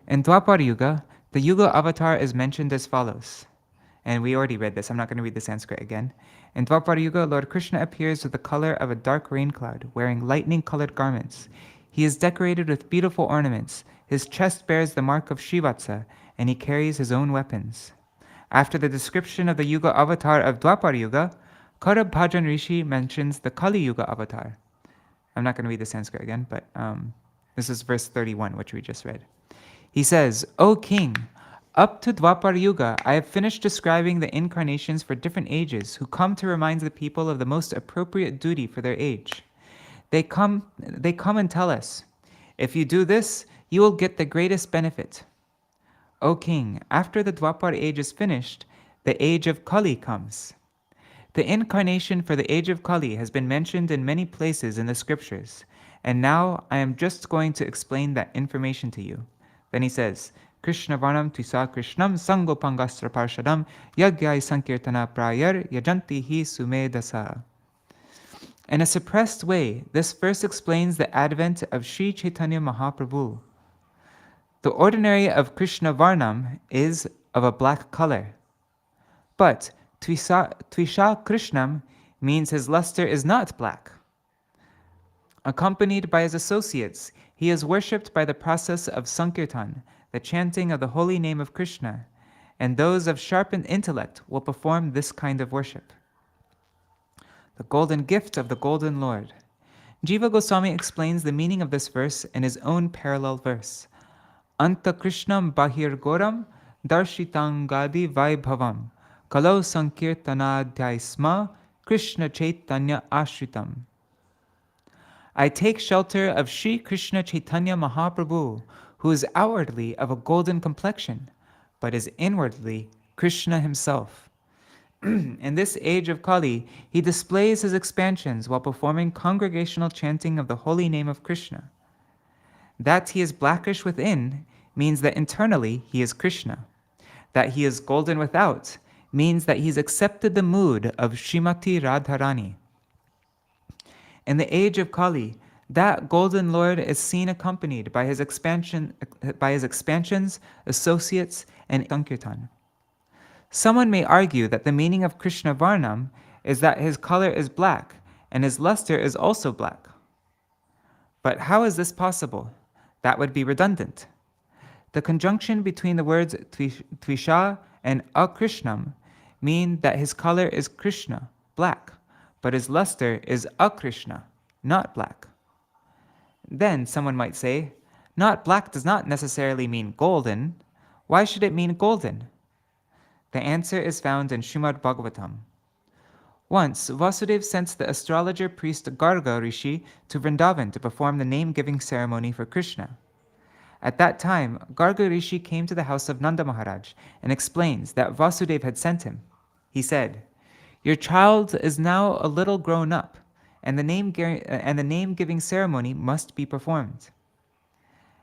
A: In Dwapara Yuga, the Yuga-Avatar is mentioned as follows. And we already read this, I'm not going to read the Sanskrit again. In Dwapara Yuga, Lord Krishna appears with the color of a dark rain cloud, wearing lightning-colored garments. He is decorated with beautiful ornaments. His chest bears the mark of Srivatsa, and he carries his own weapons. After the description of the Yuga-Avatar of Dwapara Yuga, Cakravartī Rishi mentions the Kali Yuga-Avatar. I'm not going to read the Sanskrit again, but this is verse 31, which we just read. He says, O king, up to Dwapara Yuga, I have finished describing the incarnations for different ages who come to remind the people of the most appropriate duty for their age. They come and tell us, if you do this, you will get the greatest benefit. O king, after the Dwapara age is finished, the age of Kali comes. The incarnation for the age of Kali has been mentioned in many places in the scriptures, and now I am just going to explain that information to you. Then he says, Krishna Varnam Tisa Krishnam Sangopangastra Parshadam Yagyai Sankirtana Prayar Yajanti Hi Sumedasa. In a suppressed way, this verse explains the advent of Sri Chaitanya Mahaprabhu. The ordinary of Krishna Varnam is of a black color, but Tvisha Krishnam means his luster is not black. Accompanied by his associates, he is worshipped by the process of Sankirtan, the chanting of the holy name of Krishna, and those of sharpened intellect will perform this kind of worship. The golden gift of the golden Lord. Jiva Goswami explains the meaning of this verse in his own parallel verse. Anta Krishnam Bahir Goram Darshitangadi Vaibhavam Kalo Sankirtanadhyasma Krishna Chaitanya Ashritam. I take shelter of Sri Krishna Chaitanya Mahaprabhu, who is outwardly of a golden complexion, but is inwardly Krishna himself. In this age of Kali, he displays his expansions while performing congregational chanting of the holy name of Krishna. That he is blackish within means that internally he is Krishna. That he is golden without means that he's accepted the mood of Srimati Radharani. In the age of Kali, that golden Lord is seen accompanied by his expansions, associates, and Sankirtan. Someone may argue that the meaning of Krishna Varnam is that his color is black and his luster is also black. But how is this possible? That would be redundant. The conjunction between the words Tvisha and Akrishnam mean that his color is Krishna, black, but his luster is Akrishna, not black. Then someone might say, not black does not necessarily mean golden. Why should it mean golden? The answer is found in Śrīmad-Bhāgavatam. Once, Vasudeva sent the astrologer priest Garga Rishi to Vrindavan to perform the name-giving ceremony for Krishna. At that time, Garga Rishi came to the house of Nanda Maharaj and explains that Vasudeva had sent him. He said, "Your child is now a little grown up, and the name-giving ceremony must be performed."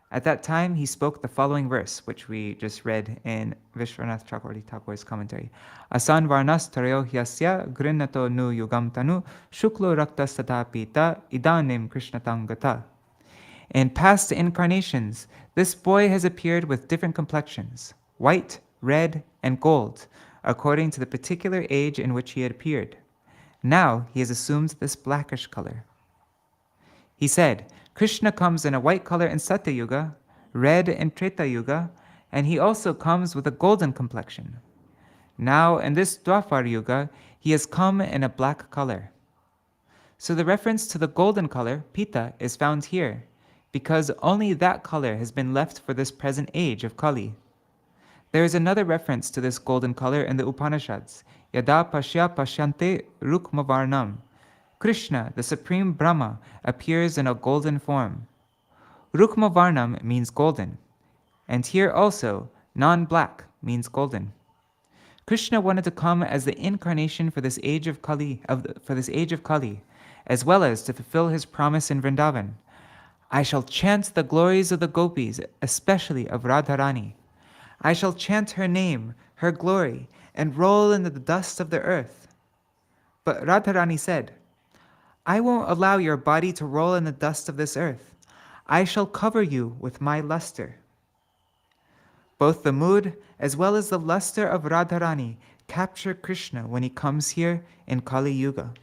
A: At that time, he spoke the following verse, which we just read in Viśvanātha Chakravartī Thakur's commentary. Asan varnas taryo hyasya grinato nu yugam tanu shuklo rakta sata pita idanim krishnatangata. In past incarnations, this boy has appeared with different complexions, white, red, and gold, according to the particular age in which he had appeared. Now he has assumed this blackish color. He said, Krishna comes in a white color in Satya Yuga, red in Treta Yuga, and he also comes with a golden complexion. Now in this Dwapar Yuga, he has come in a black color. So the reference to the golden color, Pita, is found here, because only that color has been left for this present age of Kali. There is another reference to this golden color in the Upanishads, Yada Pashya Pashyante Rukmavarnam. Krishna, the supreme Brahma, appears in a golden form. Rukmavarnam means golden, and here also, non-black means golden. Krishna wanted to come as the incarnation for this age of Kali, as well as to fulfill his promise in Vrindavan. I shall chant the glories of the gopis, especially of Radharani. I shall chant her name, her glory, and roll in the dust of the earth. But Radharani said, I won't allow your body to roll in the dust of this earth. I shall cover you with my luster. Both the mood as well as the luster of Radharani capture Krishna when he comes here in Kali Yuga.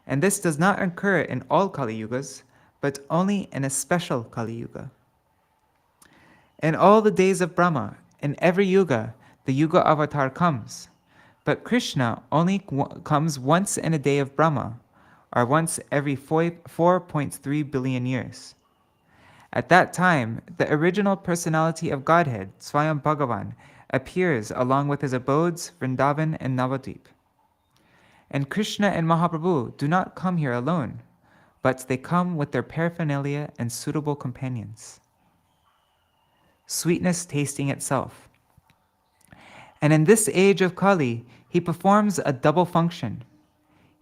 A: And this does not occur in all Kali Yugas, but only in a special Kali Yuga. In all the days of Brahma, in every Yuga, the Yuga-Avatar comes. But Krishna only comes once in a day of Brahma, or once every 4.3 billion years. At that time, the original personality of Godhead, Swayam Bhagavan, appears along with his abodes, Vrindavan and Navadvip. And Krishna and Mahaprabhu do not come here alone, but they come with their paraphernalia and suitable companions. Sweetness tasting itself. And in this age of Kali, he performs a double function.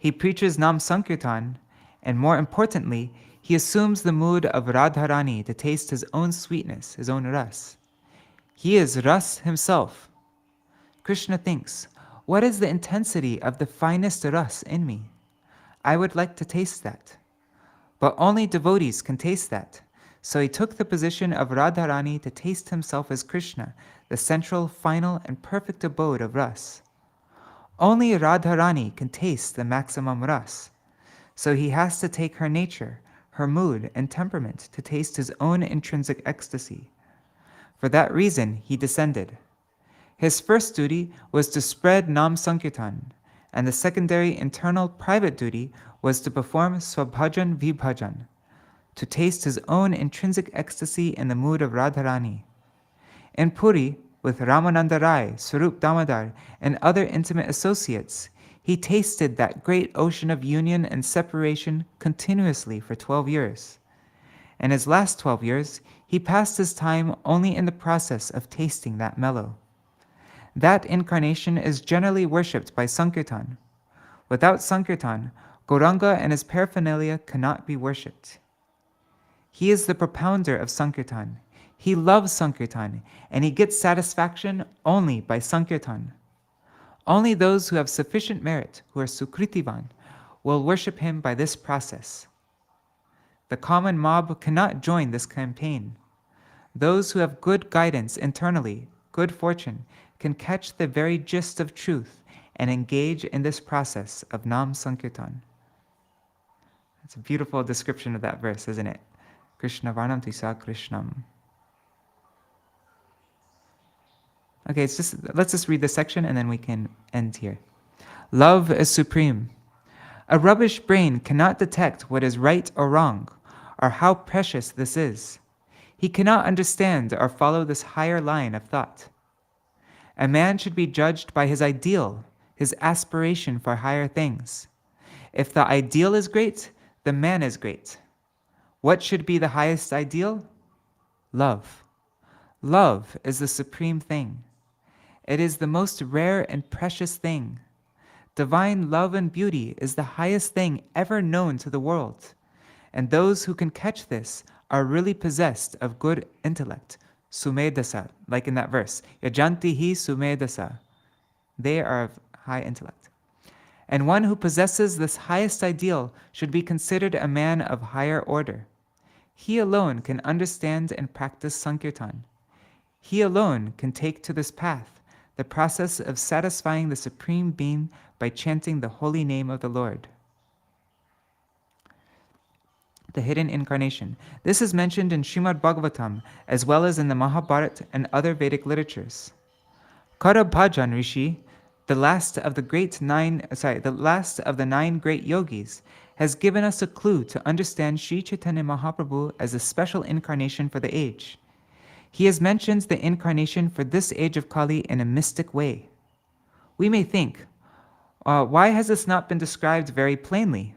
A: He preaches Nam Sankirtan, and more importantly, he assumes the mood of Radharani to taste his own sweetness, his own ras. He is ras himself. Krishna thinks, what is the intensity of the finest ras in me? I would like to taste that. But only devotees can taste that. So he took the position of Radharani to taste himself as Krishna, the central, final, and perfect abode of ras. Only Radharani can taste the maximum ras. So he has to take her nature, her mood, and temperament to taste his own intrinsic ecstasy. For that reason, he descended. His first duty was to spread Nam Sankirtan, and the secondary internal private duty was to perform Swabhajan Vibhajan, to taste his own intrinsic ecstasy in the mood of Radharani. In Puri, with Ramananda Rai, Swarup Damodar, and other intimate associates, he tasted that great ocean of union and separation continuously for 12 years. In his last 12 years, he passed his time only in the process of tasting that mellow. That incarnation is generally worshipped by Sankirtan. Without Sankirtan, Gauranga and his paraphernalia cannot be worshipped. He is the propounder of Sankirtan. He loves Sankirtan, and he gets satisfaction only by Sankirtan. Only those who have sufficient merit, who are Sukritivan, will worship him by this process. The common mob cannot join this campaign. Those who have good guidance internally, good fortune, can catch the very gist of truth and engage in this process of Nam Sankirtan. It's a beautiful description of that verse, isn't it? Krishna Varnam Tisa Krishnam. Okay, let's just read this section and then we can end here. Love is supreme. A rubbish brain cannot detect what is right or wrong, or how precious this is. He cannot understand or follow this higher line of thought. A man should be judged by his ideal, his aspiration for higher things. If the ideal is great, the man is great. What should be the highest ideal? Love. Love is the supreme thing. It is the most rare and precious thing. Divine love and beauty is the highest thing ever known to the world. And those who can catch this are really possessed of good intellect, sumedasa, like in that verse, yajanti hi sumedasa. They are of high intellect. And one who possesses this highest ideal should be considered a man of higher order. He alone can understand and practice Sankirtan. He alone can take to this path the process of satisfying the Supreme Being by chanting the holy name of the Lord. The hidden incarnation. This is mentioned in Śrīmad-Bhāgavatam as well as in the Mahabharata and other Vedic literatures. Karabhajan Rishi, the last of the 9 great yogis, has given us a clue to understand Sri Chaitanya Mahaprabhu as a special incarnation for the age. He has mentioned the incarnation for this age of Kali in a mystic way. We may think, why has this not been described very plainly?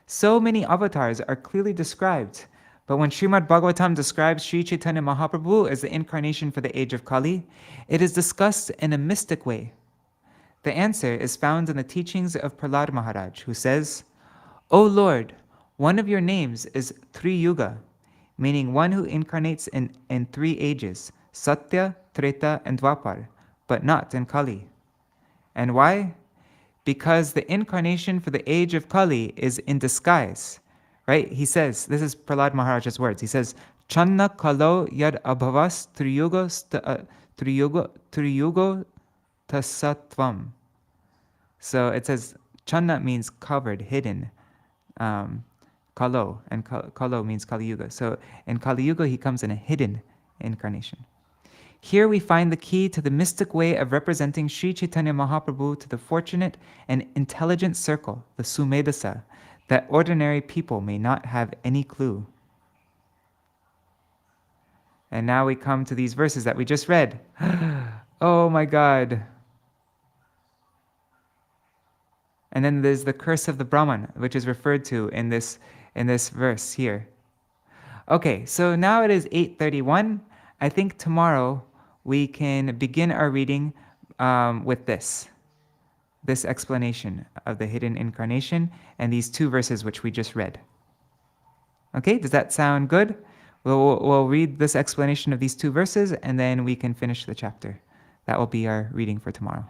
A: So many avatars are clearly described, but when Śrīmad-Bhāgavatam describes Sri Chaitanya Mahaprabhu as the incarnation for the age of Kali, it is discussed in a mystic way. The answer is found in the teachings of Prahlad Maharaj, who says, O Lord, one of your names is Tri-Yuga, meaning one who incarnates in 3 ages, Satya, Treta, and Dwapar, but not in Kali. And why? Because the incarnation for the age of Kali is in disguise, right? He says, this is Prahlad Maharaj's words, he says, Channa kalo yad abhavas triyugo tasatvam. So it says, Channa means covered, hidden. Kalo, and Kalo means Kali Yuga. So in Kali Yuga, he comes in a hidden incarnation. Here we find the key to the mystic way of representing Sri Chaitanya Mahaprabhu to the fortunate and intelligent circle, the Sumedasa, that ordinary people may not have any clue. And now we come to these verses that we just read. Oh my God. And then there's the curse of the Brahman, which is referred to in this verse here. Okay, so now it is 8:31. I think tomorrow we can begin our reading with this. this explanation of the hidden incarnation and these 2 verses which we just read. Okay, does that sound good? We'll read this explanation of these 2 verses and then we can finish the chapter. That will be our reading for tomorrow.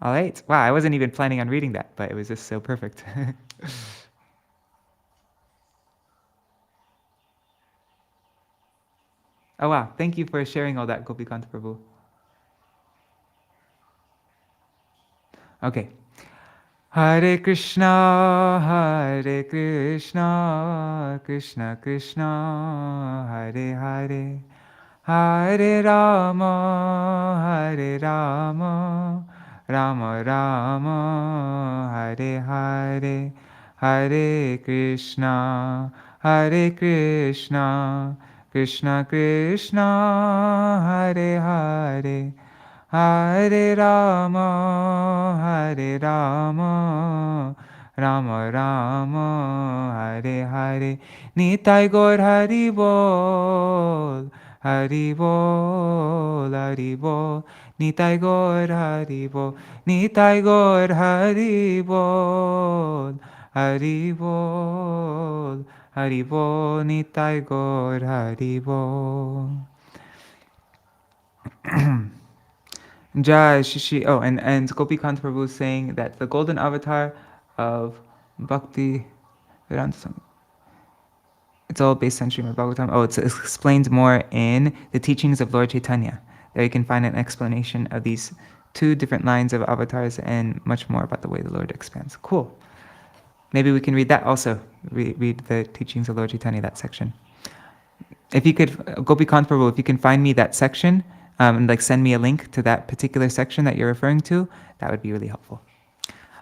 A: All right. Wow, I wasn't even planning on reading that, but it was just so perfect. Oh wow, thank you for sharing all that, Gopikant Prabhu. Okay. Hare Krishna, Krishna Krishna, Hare Hare, Hare Rama, Rama Rama, Hare Hare, Hare Krishna, Krishna Krishna, Hare Hare, Hare Rama, Rama Rama, Hare Hare. Nitai Gaur Hari Bol, Hari Bol, Hari Bol. Nitai Gaur Hari Bol, Nitai Gaur Hari Bol, Hari Bol, Hari Bol, Nitai Gaur Hari Bol. Jai Shishi. Oh, and Gopikant Prabhu is saying that the golden avatar of Bhakti Vedanta Sangha. It's all based on Śrīmad-Bhāgavatam. Oh, it's explained more in the teachings of Lord Chaitanya. There you can find an explanation of these 2 different lines of avatars and much more about the way the Lord expands. Cool. Maybe we can read that also. Read the teachings of Lord Chaitanya, that section. If you could, Gopikant Prabhu, if you can find me that section, and like send me a link to that particular section that you're referring to, that would be really helpful.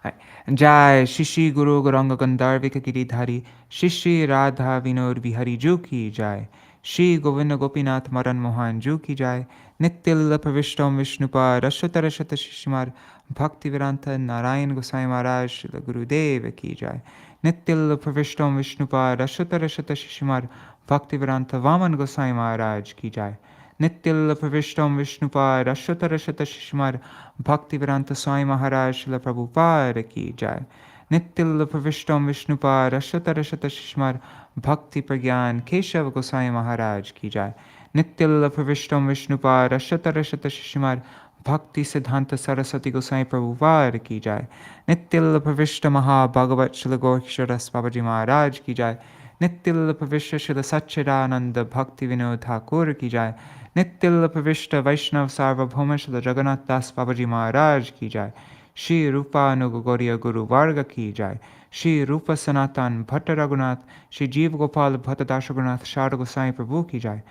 A: All right. Jai Shishi Guru Gauranga Gandharvika Giridhari Shishi Radha Vinod Bihari Ju Ki Jai Shri Govinda Gopinath Madan Mohan Ju Ki Jai Nityalila Pravishtam Vishnupa Rashata Rashata Shishimar Bhakti Vedanta Narayan Gosai Maharaj Srila Gurudeva Ki Jai Nityalila Pravishtam Vishnupa Rashata Rashata Shishimar Bhakti Vedanta Vaman Gosai Maharaj Ki Jai Nityalila Pravishtam Vishnupa Rashata Rashata Shishimar Bhakti Vedanta Swami Maharaj Srila Prabhupada Ki Jai Nityalila Pravishtam Vishnupa Rashata Rashata Shishimar Bhakti Pragyan Keshav Gosai Maharaj Ki Jai Nityalila Pravishtam Vishnupa Rashata Rashata Shishimar Bhakti Siddhanta Saraswati Gosai Prabhupada Ki Jai Nityalila Pravishta Maha Bhagavat Srila Gorksharas Babaji Maharaj Ki Jai Nityalila Pravishta Srila Satchidananda Bhakti Vinod Ṭhākura Ki Jai Nityalila Pravishta Vaishnav Sarvabhauma Srila Jagannath Das Babaji Maharaj Ki Jai Shri Rupa Anuga Guru Varga Ki Jai Shri Rupa Sanatan Bhatta Raghunath Shri Jeev Gopal Bhatta Dashagunath Sharda Gosai Prabhu Ki Jai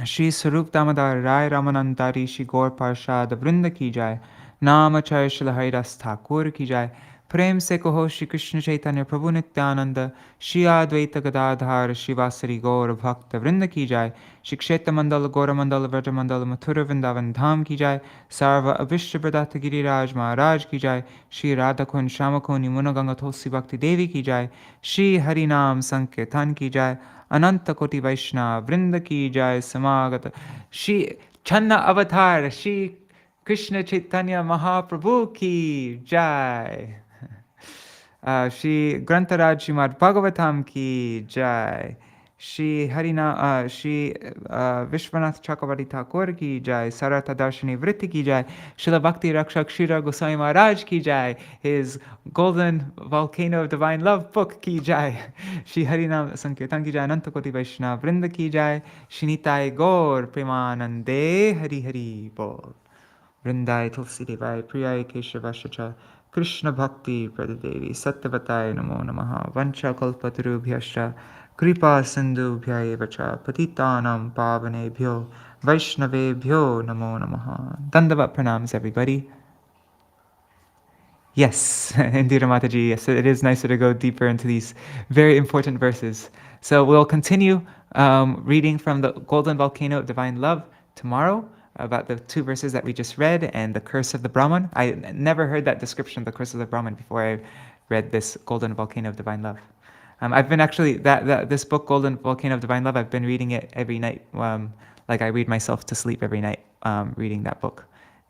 A: Shri Sarup Damodar Rai Ramanantari Shri Gaur Parshad Vrinda Ki Jai Namacharya Srila Haridas Ṭhākura Ki Jai Prem se kaho Shri Krishna Chaitanya Prabhu Nityananda Shri Advaita Gadadhar Shri Vasari Gaur Bhakta Vrinda Ki Jai Shri Kshetra Mandala Gaura Mandala Vraja Mandala Mathura Vrindavan Dham Ki Jai Sarva Avishta Vradata Giriraj Maharaj Ki Jai Shri Radha Kun Shamakun Yamuna Ganga Tulsi Bhakti Devi Ki Jai Shri Harinam Sankirtan Ki Jai Ananta Koti Vaishnav Vrinda Ki Jai Samagata Shri Channa Avatar Shri Krishna Chaitanya Mahaprabhu Ki Jai Shri Grantaraj Śrīmad-Bhāgavatam Ki Jai Shri Viśvanātha Cakravartī Ṭhākura Ki Jai Sārārtha-darśīni Vritti Ki Jai Srila Bhakti Rakshak Shira Gosai Maharaj Ki Jai His Golden Volcano of Divine Love book Ki Jai Shri Harinam Sankirtan Ki Jai Ananta Koti Vaishnava Vrinda Ki Jai Shri Nitai Gaur Premanande Hari Hari Bol Vrindai Tulsi Devai Priyai Keshavashacha Krishna Bhakti Pradadevi Satyavatai Namo Namaha Vancha Kalpatarubhyascha Kripa Sindhu Vacha Patitanam Pavanebhyo Vaishnavebhyo Namo Namaha. Dandavat pranams, everybody. Yes, indeed, Mataji. Yes, it is nicer to go deeper into these very important verses. So we'll continue reading from the Golden Volcano of Divine Love tomorrow, about the 2 verses that we just read and the curse of the Brahman. I never heard that description of the curse of the Brahman before I read this Golden Volcano of Divine Love. I've been actually, this book, Golden Volcano of Divine Love, I've been reading it every night, Like I read myself to sleep every night reading that book.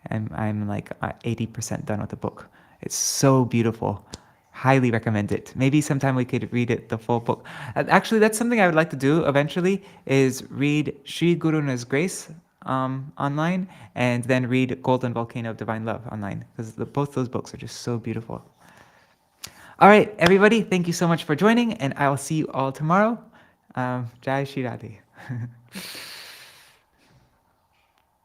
A: And I'm like 80% done with the book. It's so beautiful. Highly recommend it. Maybe sometime we could read it, the full book. Actually, that's something I would like to do eventually, is read Sri Guruna's Grace online, and then read Golden Volcano of Divine Love online, because both those books are just so beautiful. All right, everybody, thank you so much for joining, and I will see you all tomorrow. Jai Shri Radhe.